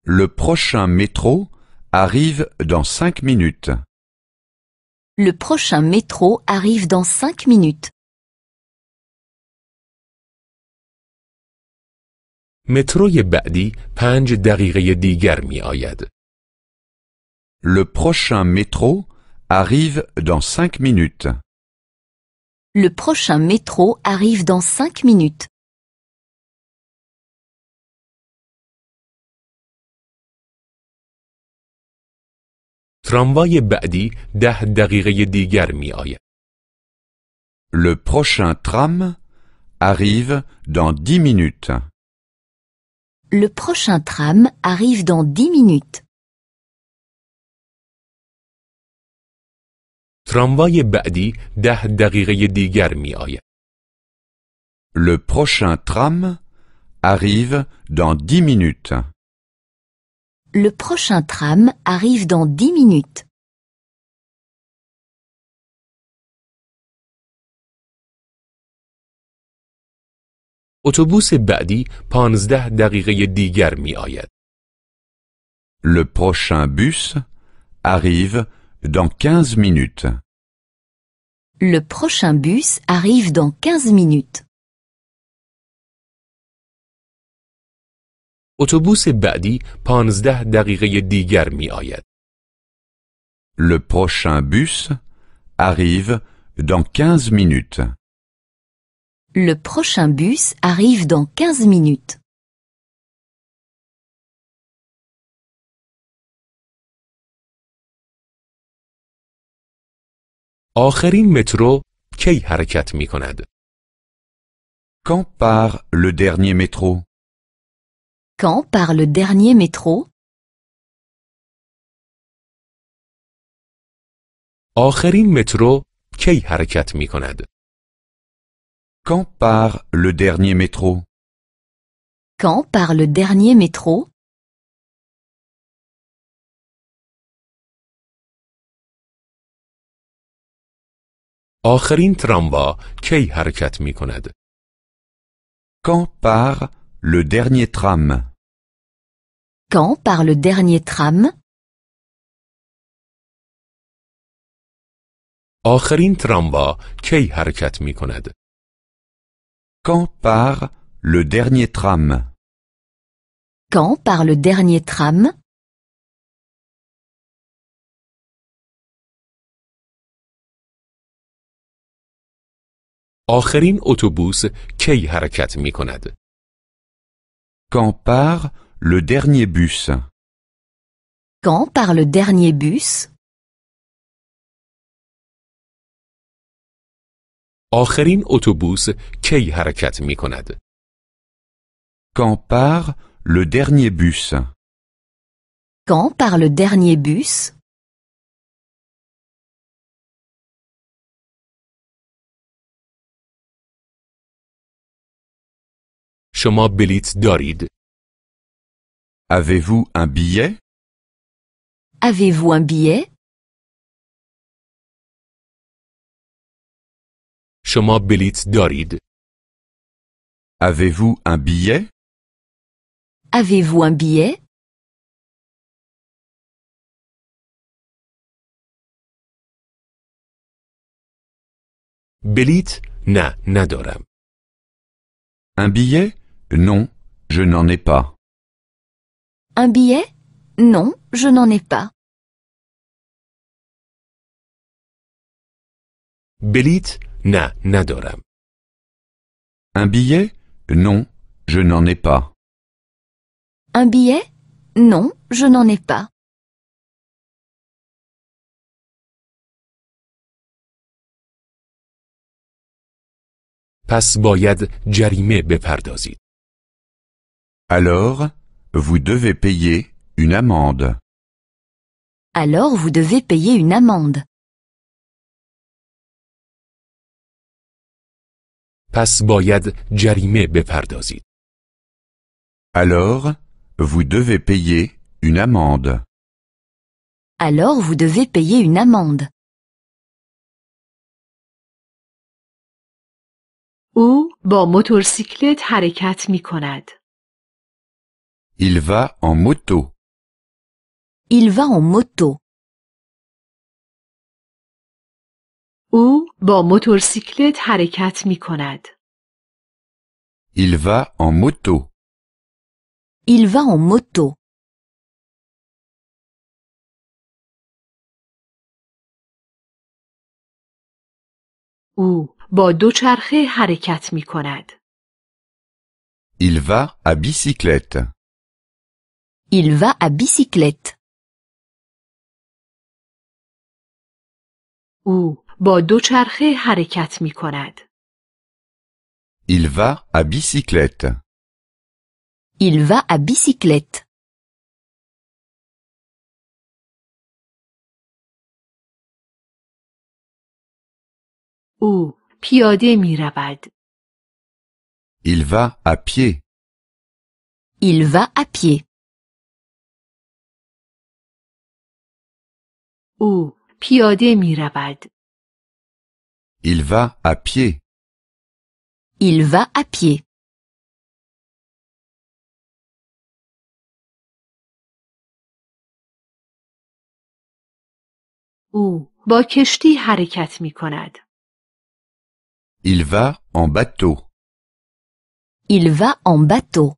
S2: Le prochain métro arrive dans 5 minutes.
S3: Le prochain métro arrive dans 5 minutes.
S4: متروی بعدی 5 دقیقه دیگر می آید.
S2: Le prochain métro arrive dans 5 minutes.
S3: Le prochain métro arrive dans 5 minutes.
S4: تراموای بعدی 10 دقیقه دیگر می آید.
S2: Le prochain tram arrive dans 10 minutes.
S3: Le prochain tram arrive dans 10 minutes.
S4: تراموای بعدی 10 دقیقه دیگر می آید.
S2: Le prochain tram arrive dans 10 minutes.
S3: Le prochain tram arrive dans 10 minutes.
S4: اتوبوس بعدی 15 دقیقه دیگر می آید.
S2: Le prochain bus arrive dans 15 minutes.
S3: Le prochain bus arrive dans 15 minutes.
S4: اتوبوس بعدی 15 دقیقه دیگر می آید.
S2: Le prochain bus arrive dans 15 minutes.
S3: Le prochain bus arrive dans 15 minutes.
S4: آخرین مترو کی حرکت می کند؟
S2: Quand part le dernier métro?
S3: Quand part le dernier métro?
S4: آخرین مترو کی حرکت می کند؟
S2: Quand part le dernier métro?
S3: Quand part le dernier métro?
S4: آخرین تراموا کی حرکت می کند؟
S2: Quand part le dernier tram?
S3: Quand part le dernier tram?
S4: آخرین تراموا کی حرکت می کند؟
S2: Quand part le dernier tram?
S3: Quand part le dernier tram?
S4: آخرین اتوبوس کی حرکت می کند؟
S2: Quand part le dernier bus?
S3: Quand part le dernier bus?
S4: آخرین اتوبوس کی حرکت می کند؟
S2: Quand part le dernier bus?
S3: Quand part le dernier bus?
S4: شما بلیت دارید؟
S2: Avez-vous un billet?
S3: Avez-vous un billet?
S4: شما بلیت دارید؟
S2: Avez-vous un billet?
S3: Avez-vous un billet?
S4: بلیت نه ندارم.
S2: Un billet? Non, je n'en ai pas.
S3: Un billet? Non, je n'en ai pas.
S4: بلیت نه ندارم.
S2: Un billet? Non, je n'en ai pas.
S3: Un billet? Non, je n'en ai pas.
S4: پس باید جریمه بپردازید.
S2: Alors, vous devez payer une amende.
S3: Alors vous devez payer une amende.
S4: پس باید جریمه بپردازید.
S2: Alors, vous devez payer une amende.
S3: Alors vous devez payer une amende.
S1: او با موتورسیکلت حرکت می کند.
S2: Il va en moto.
S3: Il va en moto.
S1: او با موتورسیکلت حرکت می کند.
S2: Il va en moto.
S3: Il va en moto.
S1: او با دوچرخه حرکت می کند.
S2: Il va à bicyclette.
S3: Il va à bicyclette.
S1: او با دوچرخه حرکت می کند.
S2: Il va à bicyclette.
S3: Il va à bicyclette.
S1: او پیاده می رود.
S2: Il va à pied.
S3: Il va à pied.
S1: او پیاده می رود.
S2: Il va à pied.
S3: Il va à pied.
S1: او با کشتی حرکت می کند.
S2: Il va en bateau.
S3: Il va en bateau.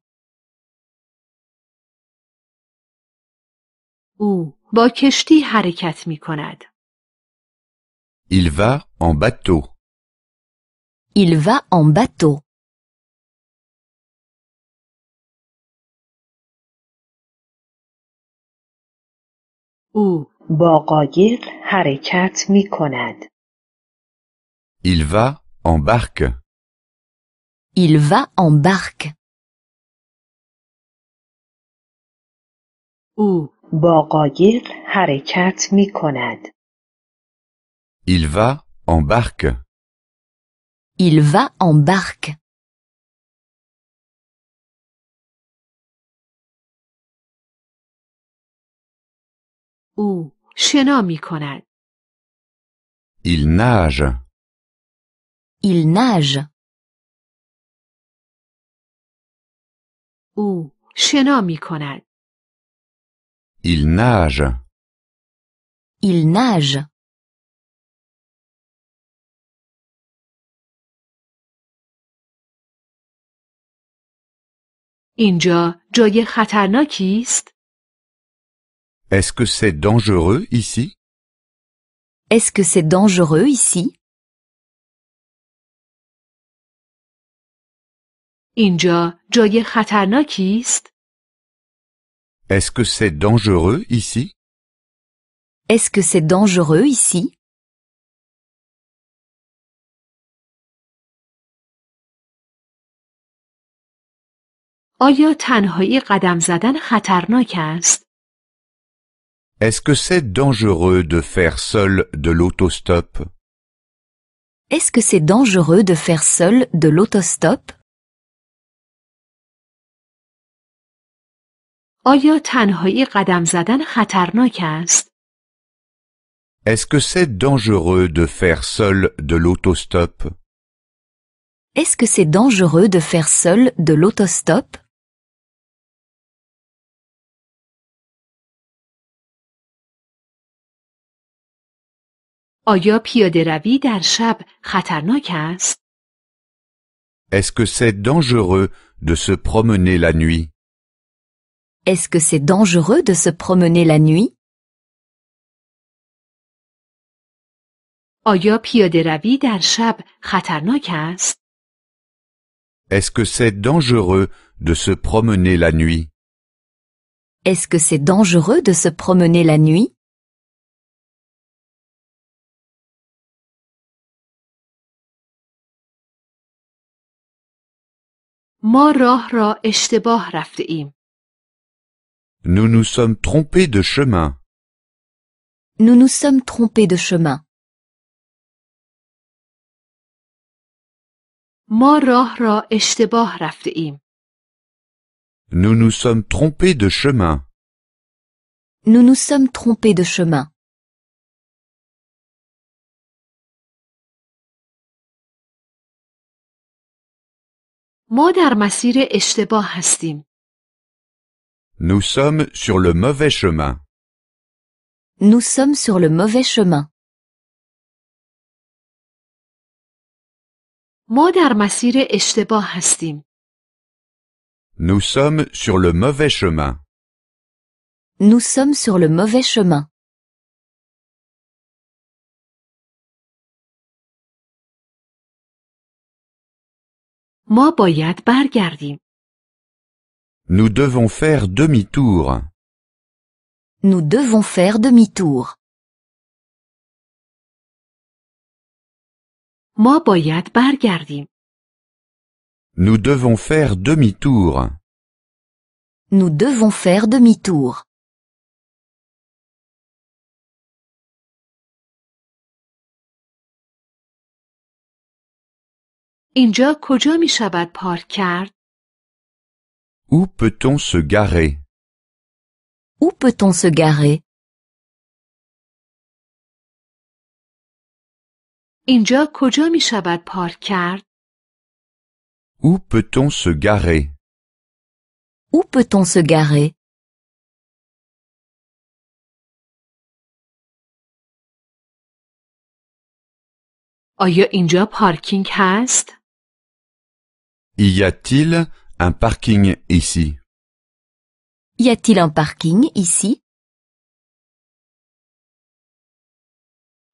S1: او با کشتی حرکت می کند.
S2: Il va en bateau.
S3: Il va en bateau.
S1: او با قایق حرکت می کند.
S2: Il va en barque.
S3: Il va en barque.
S1: او با قایق حرکت می کند.
S2: Il va en barque.
S3: Il va en barque.
S1: او شنا می کند.
S2: Il nage.
S3: Il nage.
S1: او شنا می کند.
S2: Il nage.
S3: Il nage.
S1: اینجا جای خطرناکی است؟
S2: Est-ce que c'est dangereux ici?
S3: Est-ce que c'est dangereux ici?
S1: اینجا جای خطرناکی است؟
S2: Est-ce que c'est dangereux ici?
S3: Est-ce que c'est dangereux ici?
S1: آیا تنهایی قدم زدن خطرناک است؟
S2: Est-ce que c'est dangereux de faire seul de l'autostop?
S3: Est-ce que c'est dangereux de faire seul de l'autostop?
S1: آیا تنهایی قدم زدن خطرناک است؟
S2: Est-ce que c'est dangereux de faire seul de l'autostop?
S3: Est-ce que c'est dangereux de faire seul de l'autostop?
S1: آیا پیاده روی در شب خطرناک است؟
S2: Est-ce que c'est dangereux de se promener la nuit?
S3: Est-ce que c'est dangereux de se promener la nuit?
S1: آیا پیاده روی در شب خطرناک است؟
S2: Est-ce que c'est dangereux de se promener la nuit?
S3: Est-ce que c'est dangereux de se promener la nuit?
S1: ما راه را اشتباه رفته ایم.
S2: Nous nous sommes trompés de chemin.
S3: Nous nous sommes trompés de chemin.
S1: ما راه را اشتباه رفته ایم.
S2: Nous nous sommes trompés de chemin.
S3: Nous nous sommes trompés de chemin.
S1: ما در مسیر اشتباه هستیم.
S2: Nous sommes sur le mauvais chemin.
S3: Nous sommes sur le mauvais chemin.
S1: ما در مسیر اشتباه هستیم.
S2: Nous sommes sur le mauvais chemin.
S3: Nous sommes sur le mauvais chemin.
S1: ما باید برگردیم.
S2: Nous devons faire demi-tour.
S3: Nous devons faire demi-tour.
S1: ما باید برگردیم.
S2: Nous devons faire demi-tour.
S3: Nous devons faire demi-tour.
S1: اینجا کجا می شود پارک کرد؟
S2: Où peut-on se garer?
S3: Où peut-on se garer?
S1: اینجا کجا می شود پارک کرد؟
S2: Où peut-on se garer?
S3: Où peut-on se garer?
S1: آیا اینجا پارکینگ هست؟
S2: Y a-t-il un parking ici?
S3: Y a-t-il un parking ici?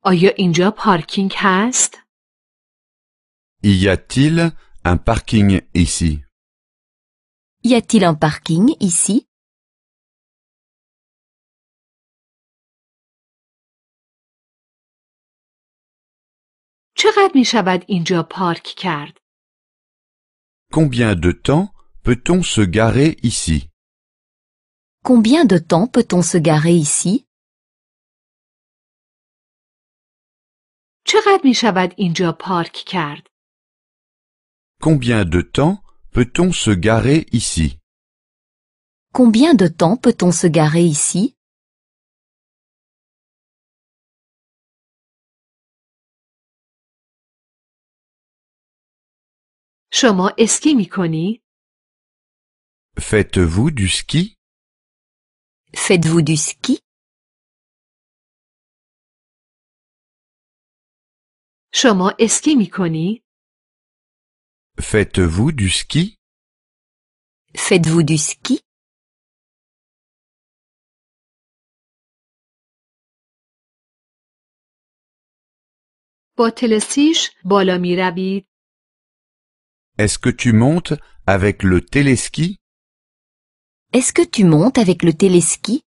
S1: آیا اینجا پارکینگ هست؟
S2: Y a-t-il un parking ici?
S3: Y a-t-il un parking ici?
S1: چقدر می شود اینجا پارک کرد؟
S2: Combien de temps peut-on se garer ici?
S3: Combien de temps peut-on se garer ici?
S1: چقدر می شود اینجا پارک کرد؟
S2: Combien de temps peut-on se garer ici?
S3: Combien de temps peut-on se garer ici?
S1: شما اسکی می کنی؟
S2: Faites-vous du ski?
S3: Faites-vous du ski?
S1: شما اسکی می کنی؟
S2: Faites-vous du ski?
S3: Faites-vous du ski?
S1: با تلسیش بالا می روید؟
S2: Est-ce que tu montes avec le téléski?
S3: Est-ce que tu montes avec le téléski?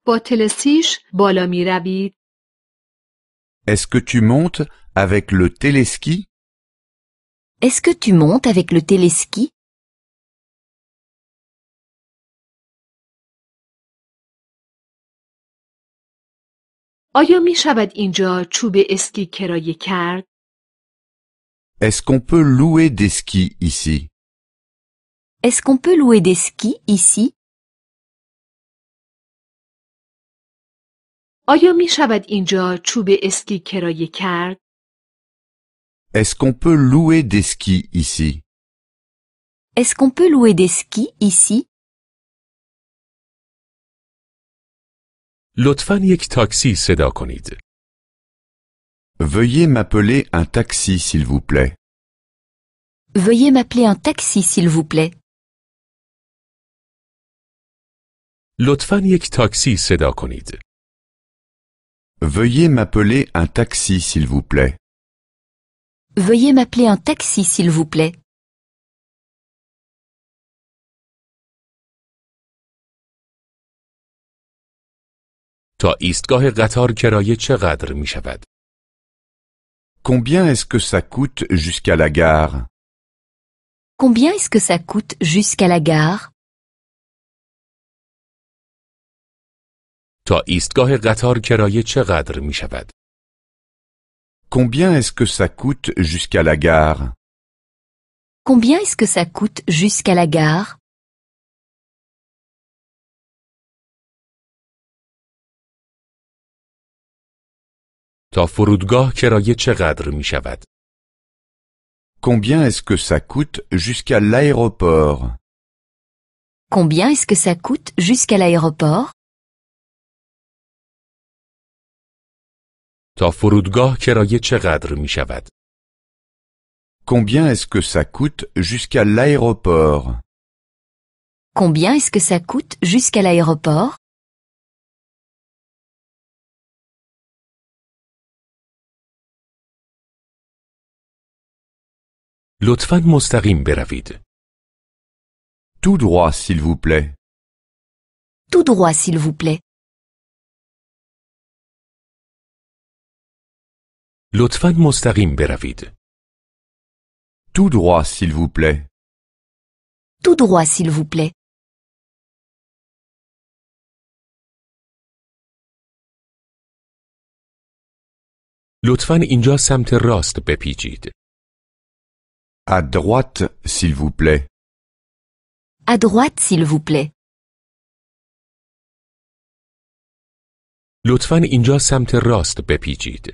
S1: با تلسیش بالا می روید؟
S2: Est-ce que tu montes avec le téléski?
S3: Est-ce que tu montes avec le téléski?
S1: آیا می شود اینجا چوب اسکی کرایه کرد؟
S2: Est-ce qu'on peut louer des skis ici?
S3: Est-ce qu'on peut louer des skis ici?
S1: آیا می شود اینجا چوب اسکی کرایه کرد؟
S2: Est-ce qu'on peut louer des skis ici?
S3: Est-ce qu'on peut louer des skis ici?
S4: لطفاً یک تاکسی صدا کنید.
S2: Veuillez m'appeler un taxi s'il vous plaît.
S3: Veuillez m'appeler un taxi s'il vous plaît.
S4: لطفاً یک تاکسی صدا کنید.
S2: Veuillez m'appeler un taxi s'il vous plaît.
S3: Veuillez m'appeler un taxi s'il vous plaît.
S4: تا ایستگاه قطار کرایه چقدر می شود؟
S2: Combien est-ce que ça coûte jusqu'à la gare?
S3: Combien est-ce que ça coûte jusqu'à la gare?
S4: تا ایستگاه قطار کرایه چقدر می شود؟
S2: Combien est-ce que ça coûte jusqu'à la gare?
S3: Combien est-ce que ça coûte jusqu'à la gare?
S4: تا فرودگاه کرایه چقدر می شود؟
S2: Combien est-ce que ça coûte jusqu'à l'aéroport?
S3: Combien est-ce que ça coûte jusqu'à l'aéroport?
S4: تا فرودگاه کرایه چقدر می شود؟
S2: Combien est-ce que ça coûte jusqu'à l'aéroport?
S3: Combien est-ce que ça coûte jusqu'à l'aéroport?
S4: لطفاً مستقیم بروید.
S2: Tout droit s'il vous plaît.
S3: Tout droit s'il vous plaît.
S4: لطفاً مستقیم بروید.
S2: Tout droit s'il vous plaît.
S3: Tout droit s'il vous plaît.
S4: لطفاً اینجا سمت راست بپیچید.
S2: À droite s'il vous plaît.
S3: À droite s'il vous plaît.
S4: لطفاً اینجا سمت راست بپیچید.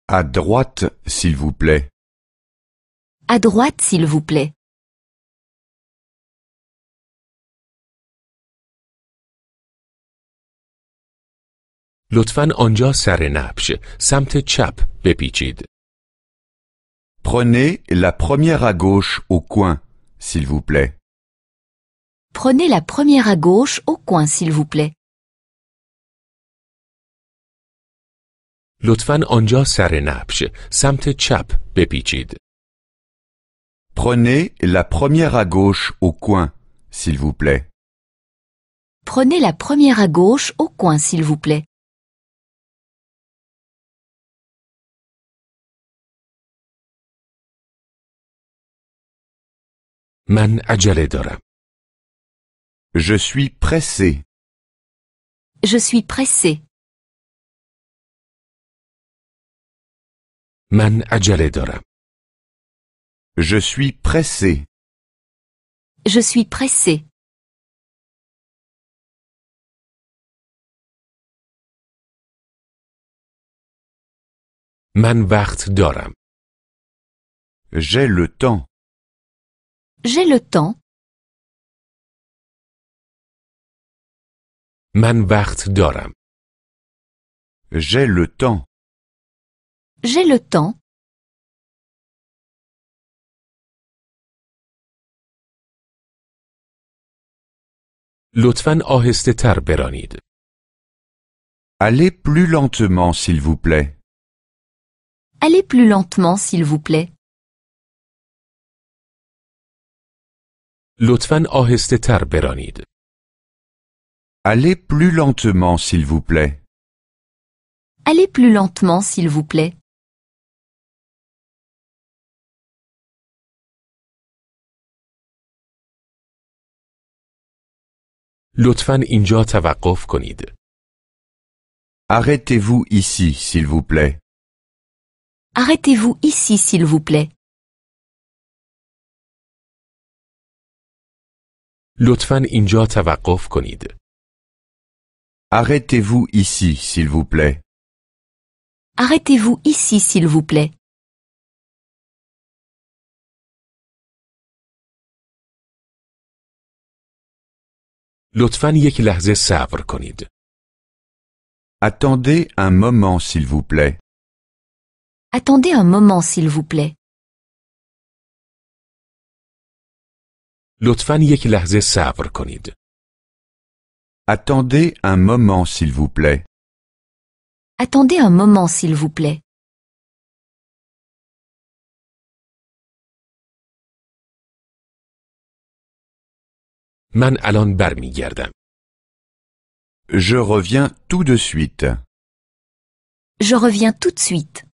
S2: À droite s'il vous plaît.
S3: À droite s'il vous plaît.
S4: لطفاً آنجا سر نبش سمت چپ بپیچید.
S2: Prenez la première à gauche au coin, s'il vous plaît.
S3: Prenez la première à gauche au coin s'il vous plaît.
S4: لطفاً آنجا سر نبش سمت چپ بپیچید.
S2: Prenez la première à gauche au coin, s'il vous plaît.
S3: Prenez la première à gauche au coin s'il vous plaît.
S4: من عجله دارم.
S2: Je suis pressé.
S3: Je suis pressé.
S4: من عجله دارم.
S2: Je suis pressé.
S3: Je suis pressé.
S4: من وقت دارم.
S2: J'ai le temps.
S3: J'ai le temps.
S4: من وقت دارم.
S2: J'ai le temps.
S3: J'ai le temps.
S4: لطفاً آهسته تر برانید.
S2: Allez plus lentement, s'il vous plaît.
S3: Allez plus lentement s'il vous plaît.
S4: لطفاً آهسته تر برانید.
S2: Allez plus lentement, s'il vous plaît.
S3: Allez plus lentement s'il vous plaît.
S4: لطفاً اینجا توقف کنید.
S2: Arrêtez-vous ici, s'il vous plaît.
S3: Arrêtez-vous ici s'il vous plaît.
S4: لطفاً اینجا توقف کنید.
S2: Arrêtez-vous ici, s'il vous plaît.
S3: Arrêtez-vous ici, s'il vous plaît.
S4: لطفاً یک لحظه صبر کنید.
S2: Attendez un moment, s'il vous plaît.
S3: Attendez un moment, s'il vous plaît.
S4: لطفاً یک لحظه صبر کنید.
S2: Attendez un moment, s'il vous plaît.
S3: Attendez un moment, s'il vous plaît.
S4: من الان برمیگردم.
S2: Je reviens tout de suite.
S3: Je reviens tout de suite.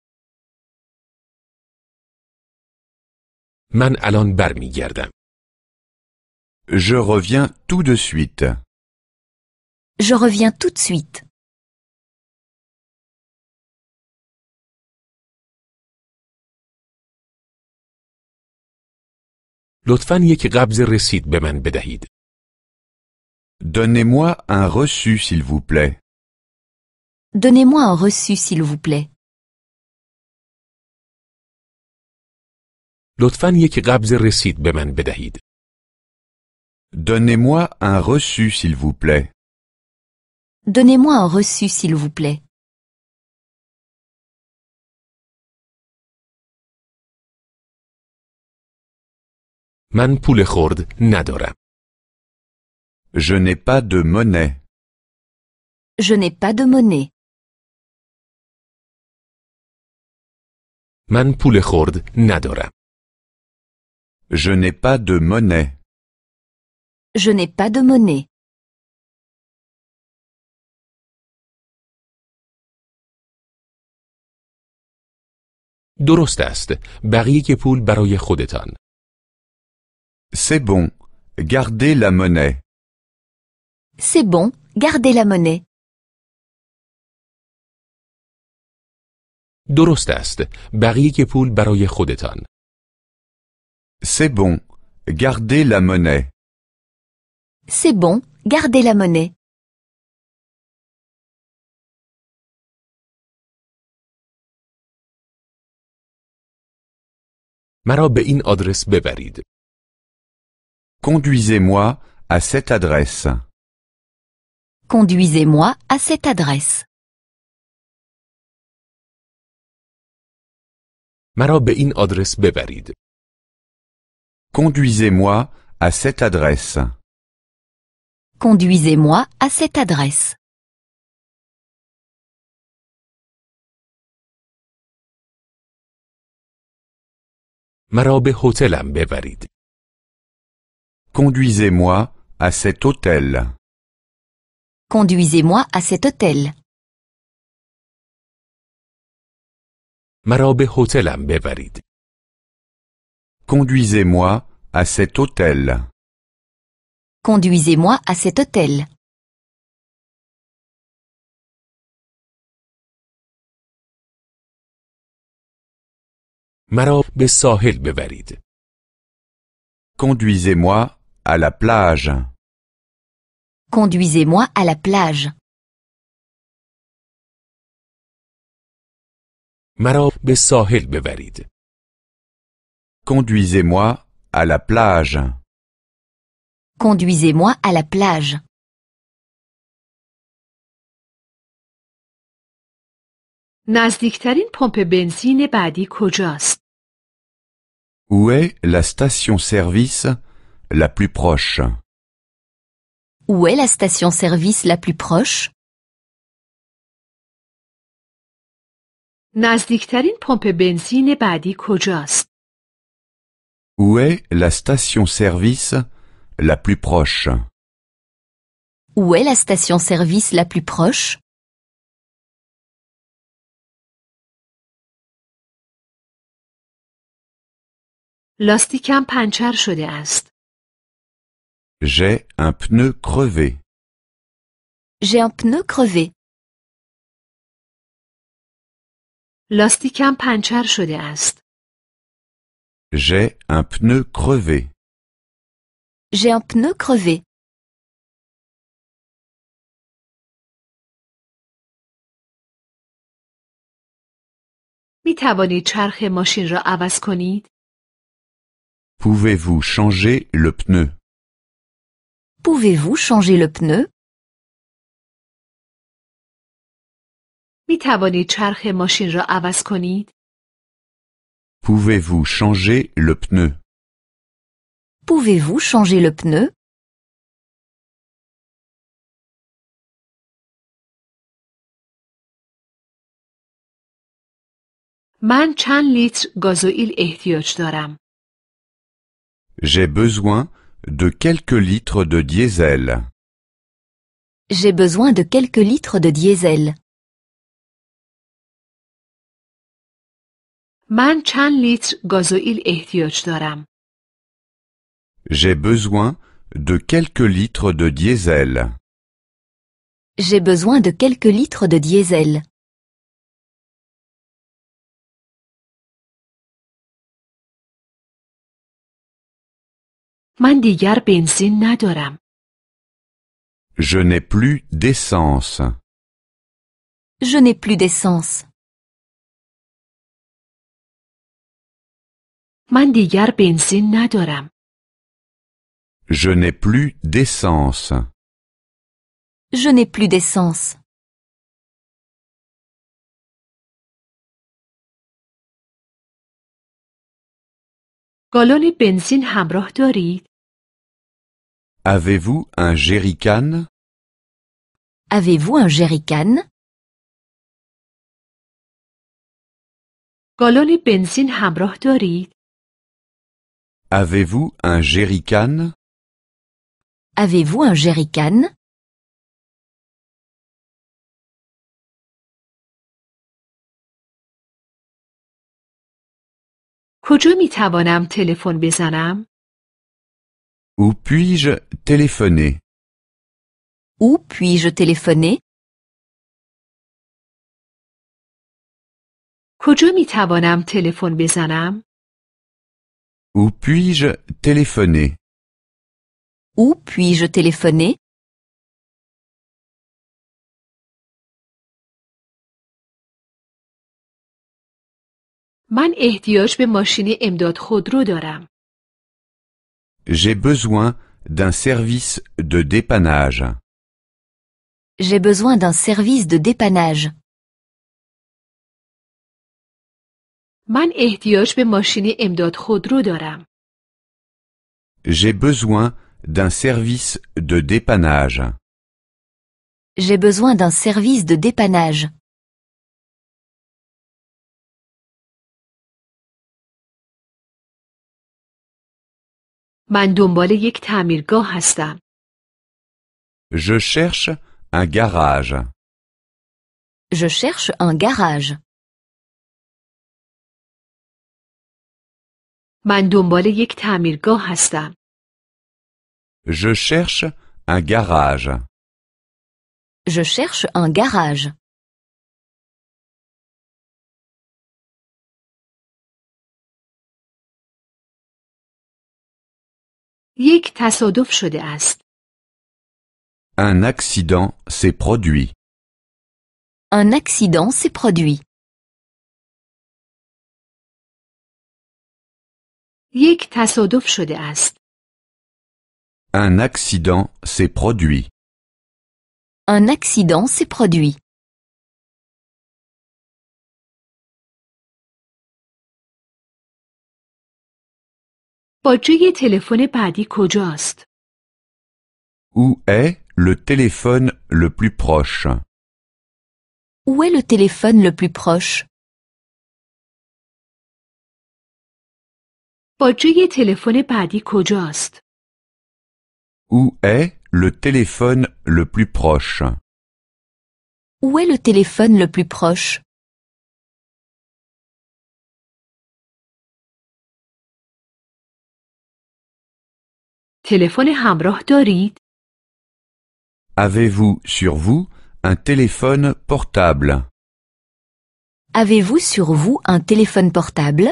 S4: من الان برمیگردم.
S2: Je reviens tout de suite.
S3: Je reviens tout de suite.
S4: لطفاً یک قبض رسید به من بدهید.
S2: Donnez-moi un reçu, s'il vous plaît.
S3: Donnez-moi un reçu, s'il vous plaît.
S4: لطفاً یک قبض رسید به من بدهید.
S2: Donnez-moi un reçu, s'il vous plaît.
S3: Donnez-moi un reçu, s'il vous plaît.
S4: من پول خرد ندارم.
S2: Je n'ai pas de monnaie.
S3: Je n'ai pas de monnaie.
S4: من پول خرد ندارم.
S2: Je n'ai pas de monnaie.
S3: Je n'ai pas de monnaie.
S4: درست است. بقیه پول برای خودتان.
S2: C'est bon. Gardez la monnaie.
S3: C'est bon, gardez la monnaie.
S4: درست است. بقیه پول برای خودتان.
S2: C'est bon. Gardez la monnaie.
S3: C'est bon, gardez la monnaie.
S4: مرا به این آدرس ببرید.
S2: Conduisez-moi à cette adresse.
S3: Conduisez-moi à cette adresse.
S4: مرا به این آدرس ببرید.
S2: Conduisez-moi à cette adresse.
S3: Conduisez-moi à cette adresse.
S4: مرا به هتلم ببرید.
S2: Conduisez-moi à cet hôtel.
S3: Conduisez-moi à cet hôtel.
S4: مرا به هتلم ببرید.
S2: Conduisez-moi à cet hôtel.
S3: Conduisez-moi à cet hôtel.
S4: مرا به ساحل ببرید.
S2: Conduisez-moi à la plage.
S3: Conduisez-moi à la plage.
S4: مرا به ساحل ببرید.
S2: Conduisez-moi à la plage.
S3: Conduisez-moi à la plage.
S1: نزدیکترین پمپ بنزین بعدی کجاست؟
S2: Où est la station-service la plus proche?
S3: Où est la station-service la plus proche?
S1: نزدیکترین پمپ بنزین بعدی کجاست؟
S2: Où est la station-service la plus proche?
S3: Où est la station-service la plus proche?
S1: لاستیکم پنچر شده است.
S2: J'ai un pneu crevé.
S3: J'ai un pneu crevé.
S1: لاستیکم پنچر شده است.
S2: J'ai un pneu crevé.
S3: J'ai un pneu crevé.
S1: می توانید چرخ ماشین را عوض کنید؟
S2: Pouvez-vous changer le pneu?
S3: Pouvez-vous changer le pneu?
S1: می توانید چرخ ماشین را عوض کنید؟
S2: Pouvez-vous changer le pneu?
S3: Pouvez-vous changer le pneu?
S1: من چند لیتر گازوئیل احتیاج دارم؟
S2: J'ai besoin de quelques litres de diesel.
S3: J'ai besoin de quelques litres de diesel.
S1: من چند لیتر گازوئیل احتیاج دارم؟
S2: J'ai besoin de quelques litres de diesel.
S3: J'ai besoin de quelques litres de diesel.
S1: من دیگر بنزین ندارم.
S2: Je n'ai plus d'essence.
S3: Je n'ai plus d'essence.
S1: من دیگر بنزین ندارم.
S2: Je n'ai plus d'essence.
S3: Je n'ai plus d'essence.
S1: گالون بنزین همراه دارید؟
S2: Avez-vous un jerrycan?
S3: Avez-vous un jerrycan?
S1: گالون بنزین همراه دارید؟
S2: Avez-vous un jerrycan?
S3: Avez-vous un jerrycan?
S1: کجا می توانم تلفن بزنم؟
S2: Où puis-je téléphoner?
S3: Où puis-je téléphoner?
S1: کجا می توانم تلفن بزنم؟
S2: Où puis-je téléphoner?
S3: Où puis-je téléphoner?
S1: من احتیاج به ماشین امداد خودرو دارم.
S2: J'ai besoin d'un service de dépannage.
S3: J'ai besoin d'un service de dépannage.
S1: من احتیاج به ماشین امداد خودرو دارم.
S2: J'ai besoin d'un service de dépannage.
S3: J'ai besoin d'un service de dépannage.
S1: من دنبال یک تعمیرگاه هستم.
S2: Je cherche un garage.
S3: Je cherche un garage.
S1: من دنبال یک تعمیرگاه هستم.
S2: Je cherche un garage.
S3: Je cherche un garage.
S1: یک تصادف شده است.
S2: Un accident s'est produit.
S3: Un accident s'est produit.
S1: یک تصادف شده است.
S2: Un accident s'est produit.
S3: Un accident s'est produit.
S1: باجه تلفن بعدی کجاست؟
S2: Où est le téléphone le plus proche?
S3: Où est le téléphone le plus proche?
S1: باجه تلفن بعدی کجاست؟
S2: Où est le téléphone le plus proche?
S3: Où est le téléphone le plus proche?
S1: تلفن همراه دارید؟
S2: Avez-vous sur vous un téléphone portable?
S3: Avez-vous sur vous un téléphone portable?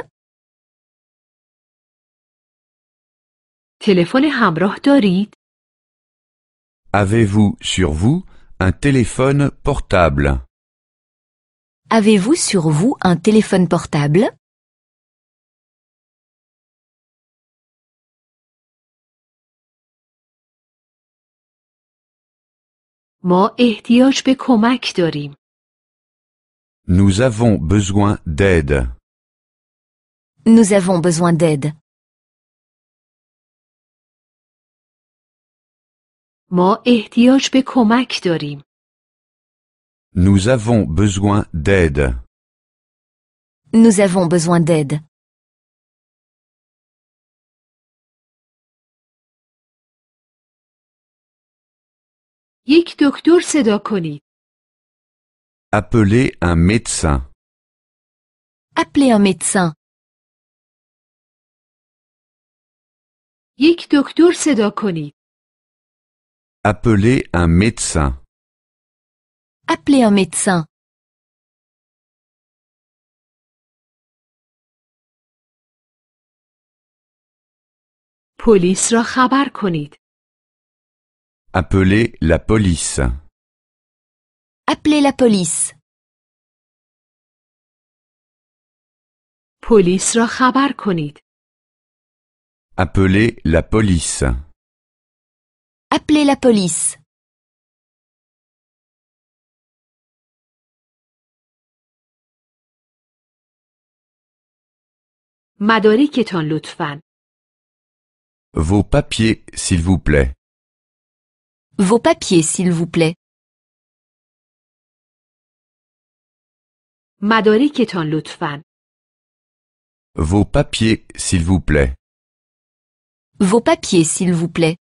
S1: تلفن همراه دارید؟
S2: Avez-vous sur vous un téléphone portable?
S3: Avez-vous sur vous un téléphone portable?
S1: ما احتیاج به کمک داریم.
S2: Nous avons besoin d'aide.
S3: Nous avons besoin d'aide.
S1: ما احتیاج به کمک داریم.
S2: Nous avons besoin d'aide.
S3: Nous avons besoin d'aide.
S1: یک دکتر صدا کنید.
S2: Appelez un médecin.
S3: Appelez un médecin.
S1: یک دکتر صدا کنید.
S2: Appelez un médecin.
S3: Appelez un médecin.
S1: پلیس را خبر کنید.
S2: Appelez la police.
S3: Appelez la police.
S1: پلیس را خبر کنید.
S2: Appelez la police.
S3: Appelez la police.
S1: مدارکتان لطفاً.
S2: Vos papiers, s'il vous plaît.
S3: Vos papiers, s'il vous plaît.
S1: مدارکتان لطفاً.
S2: Vos papiers, s'il vous plaît.
S3: Vos papiers, s'il vous plaît.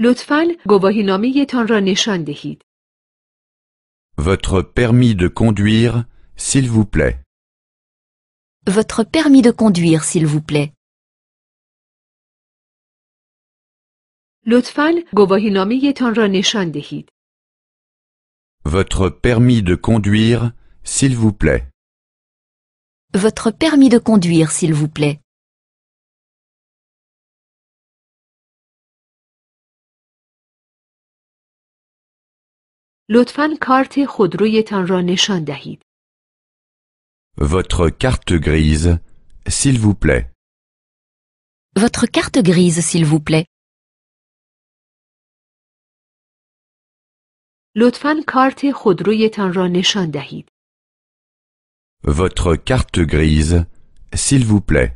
S1: لطفاً گواهینامه‌تان را نشان دهید.
S2: Votre permis de conduire, s'il vous plaît.
S3: Votre permis de conduire, s'il vous plaît.
S1: لطفاً گواهینامه‌تان را نشان دهید.
S2: Votre permis de conduire, s'il vous plaît.
S3: Votre permis de conduire, s'il vous plaît.
S1: لطفاً کارت خودرویتان را نشان دهید.
S2: Votre carte grise, s'il vous plaît.
S3: Votre carte grise, s'il vous plaît.
S1: لطفاً کارت خودرویتان را نشان دهید.
S2: Votre carte grise, s'il vous plaît.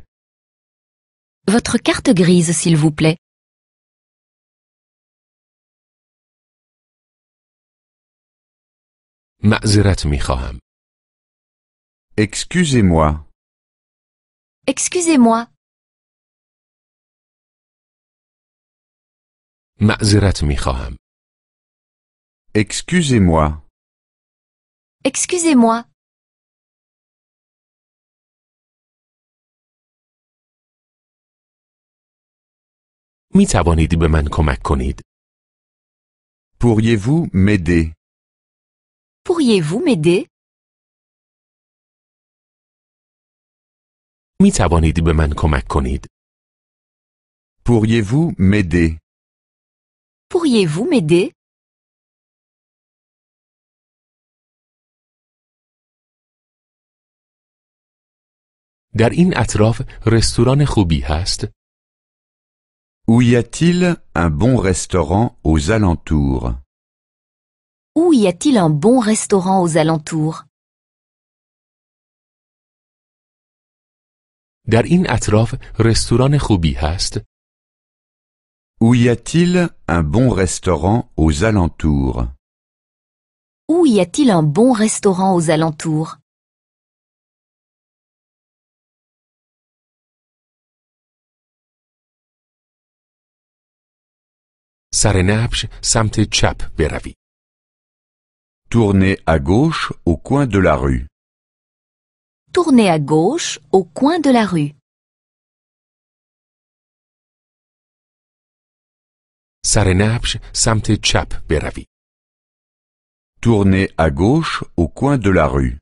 S3: Votre carte grise, s'il vous plaît.
S4: معذرت می‌خواهم.
S2: Excusez-moi.
S3: Excusez-moi.
S4: معذرت می‌خواهم.
S2: Excusez-moi.
S3: Excusez-moi.
S4: می توانید به من کمک کنید؟
S2: Pourriez-vous m'aider?
S3: Pourriez-vous m'aider?
S4: می توانید به من کمک کنید؟
S2: Pourriez-vous m'aider?
S3: Pourriez-vous m'aider?
S4: در این اطراف رستوران خوبی هست؟
S2: Où y a-t-il un bon restaurant aux alentours?
S3: Où y a-t-il un bon restaurant aux alentours?
S4: در این اطراف رستوران خوبی هست؟
S2: Où y a-t-il un bon restaurant aux alentours?
S3: Où y a-t-il un bon restaurant aux alentours?
S4: سر نبش سمت چپ بروید.
S2: Tournez à gauche au coin de la rue.
S3: Tournez à gauche au coin de la rue.
S4: سر نبش سمت چپ بروید.
S2: Tournez à gauche au coin de la rue.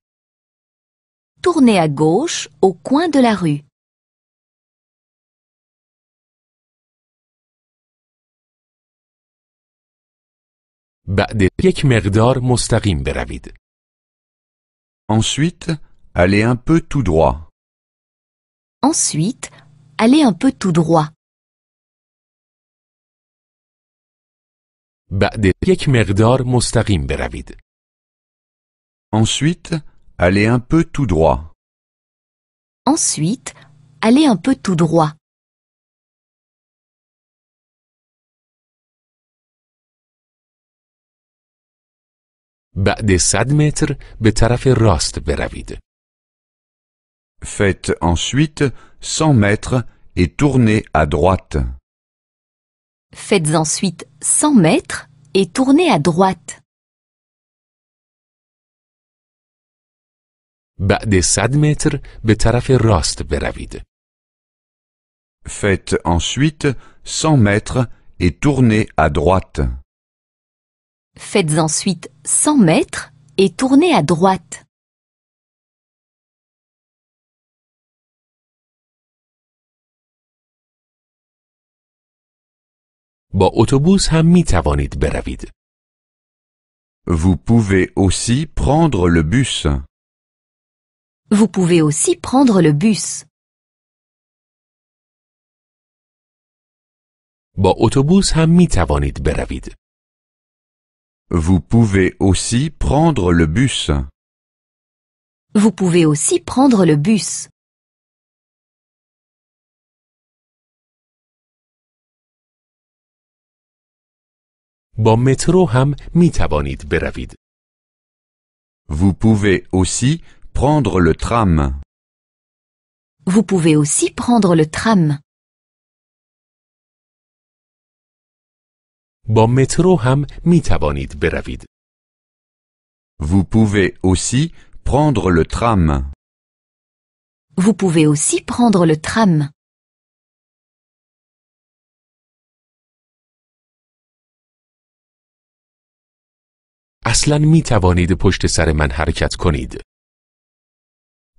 S3: tournez à gauche au coin de la rue.
S4: بعد یک مقدار مستقیم بروید.
S2: Ensuite, allez un peu tout droit.
S3: Ensuite, allez un peu tout droit.
S4: بعد یک مقدار مستقیم بروید.
S2: Ensuite, allez un peu tout droit.
S3: Ensuite, allez un peu tout droit.
S4: بعد 100 متر به طرف راست بروید.
S2: Faites ensuite 100 mètres et tournez à droite.
S3: Faites ensuite 100 mètres et tournez à droite.
S4: بعد 100 متر به طرف راست بروید.
S2: Faites ensuite 100 mètres et tournez à droite.
S3: Faites ensuite 100 mètres et tournez à droite.
S4: با اتوبوس هم می توانید بروید.
S2: Vous pouvez aussi prendre le bus.
S3: Vous pouvez aussi prendre le bus.
S4: با اتوبوس هم می توانید بروید.
S2: Vous pouvez aussi prendre le bus.
S3: Vous pouvez aussi prendre le bus.
S4: با مترو هم می توانید بروید.
S2: Vous pouvez aussi prendre le tram.
S3: Vous pouvez aussi prendre le tram.
S4: با مترو هم می توانید بروید.
S2: Vous pouvez aussi prendre le tram.
S3: Vous pouvez aussi prendre le tram.
S4: اصلاً می توانید پشت سر من حرکت کنید.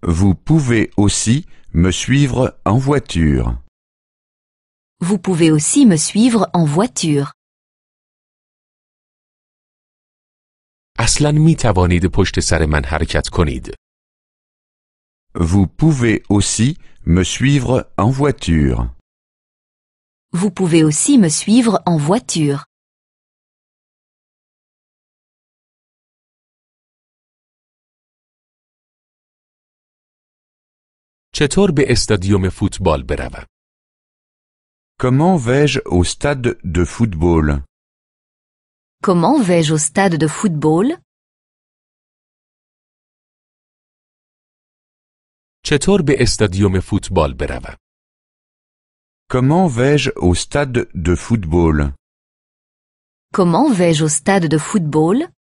S2: Vous pouvez aussi me suivre en voiture.
S3: Vous pouvez aussi me suivre en voiture.
S4: اصلاً می توانید پشت سر من حرکت کنید.
S2: Vous pouvez aussi me suivre en voiture.
S3: Vous pouvez aussi me suivre en voiture.
S4: چطور به استادیوم فوتبال بروم؟
S2: Comment vais-je au stade de football?
S3: Comment vais-je au stade de football?
S4: چطور به استادیوم فوتبال بروم؟
S2: Comment vais-je au stade de football?
S3: Comment vais-je au stade de football?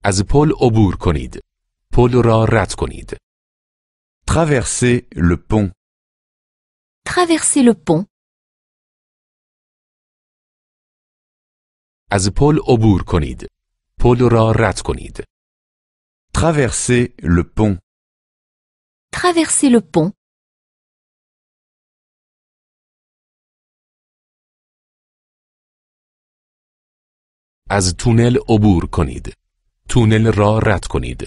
S4: از پل عبور کنید. پل را رد کنید.
S2: Traversez le pont.
S3: Traversez le pont.
S4: از پل عبور کنید. پل را رد کنید.
S2: Traversez le pont.
S3: Traversez le pont.
S4: از تونل عبور کنید. تونل را رد کنید.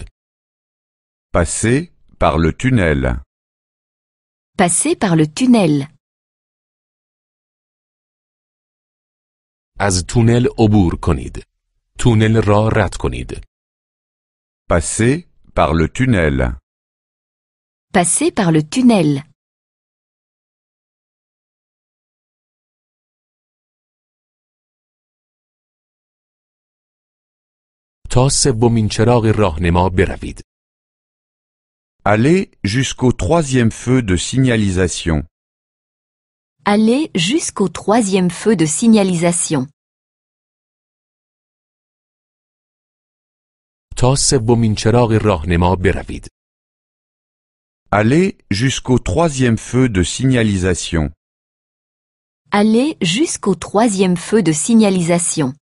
S2: Passez par le tunnel.
S3: Passez par le tunnel.
S4: از تونل عبور کنید. تونل را رد کنید.
S2: Passez par le tunnel.
S3: Passez par le tunnel.
S4: تا سومین چراغ راهنما بروید.
S2: Allez jusqu'au troisième feu de signalisation.
S3: Allez jusqu'au troisième feu de signalisation.
S4: تا سومین چراغ راهنما بروید.
S2: Allez jusqu'au troisième feu de signalisation.
S3: Allez jusqu'au troisième feu de signalisation.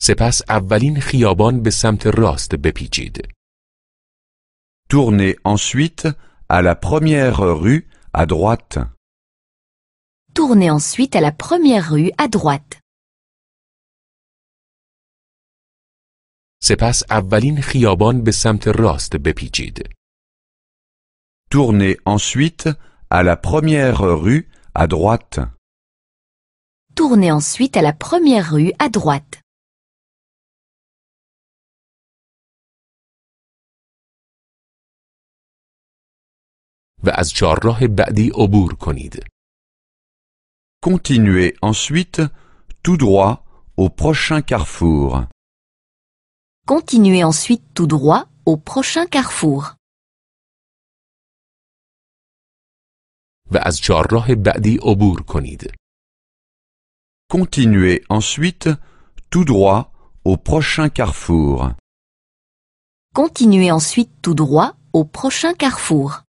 S4: سپس اولین خیابان به سمت راست بپیچید.
S2: Tournez ensuite à la première rue à droite.
S3: Tournez ensuite à la première rue à droite.
S4: سپس اولین خیابان به سمت راست بپیچید.
S2: Tournez ensuite à la première rue à droite.
S3: Tournez ensuite à la première rue à droite.
S4: و از چهارراه بعدی عبور کنید.
S2: Continuez ensuite tout droit au prochain carrefour.
S3: Continuez ensuite tout droit au prochain carrefour.
S4: و از چهارراه بعدی عبور کنید.
S2: Continuez ensuite tout droit au prochain carrefour.
S3: Continuez ensuite tout droit au prochain carrefour.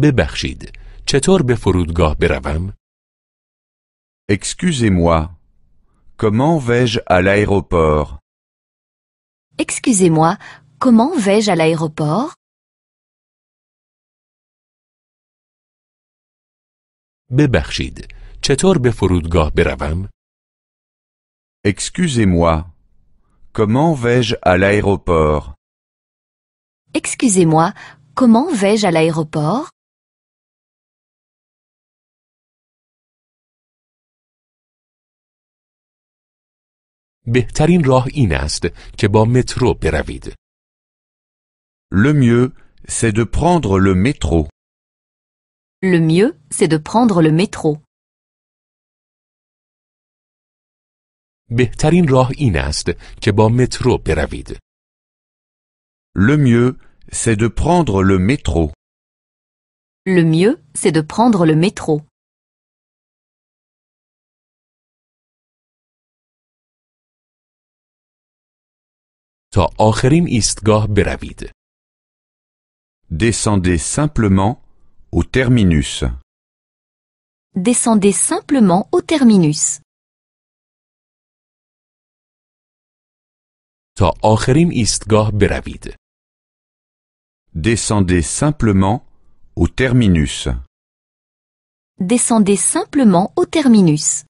S4: ببخشید، چطور به فرودگاه بروم؟
S2: Excusez-moi, comment vais-je à l'aéroport?
S3: Excusez-moi, comment vais-je à l'aéroport?
S4: ببخشید، چطور به فرودگاه بروم؟
S2: Excusez-moi, comment vais-je à l'aéroport?
S3: Excusez-moi, comment vais-je à l'aéroport?
S4: بهترین راه این است که با مترو بروید.
S2: Le mieux, c'est de prendre le métro.
S3: Le mieux, c'est de prendre le métro.
S4: بهترین راه این است که با مترو بروید.
S2: Le mieux, c'est de prendre le métro.
S3: Le mieux, c'est de prendre le métro.
S4: تا آخرین ایستگاه بروید.
S2: Descendez simplement au terminus.
S3: Descendez simplement au terminus.
S4: تا آخرین ایستگاه بروید.
S2: Descendez simplement au terminus.
S3: Descendez simplement au terminus.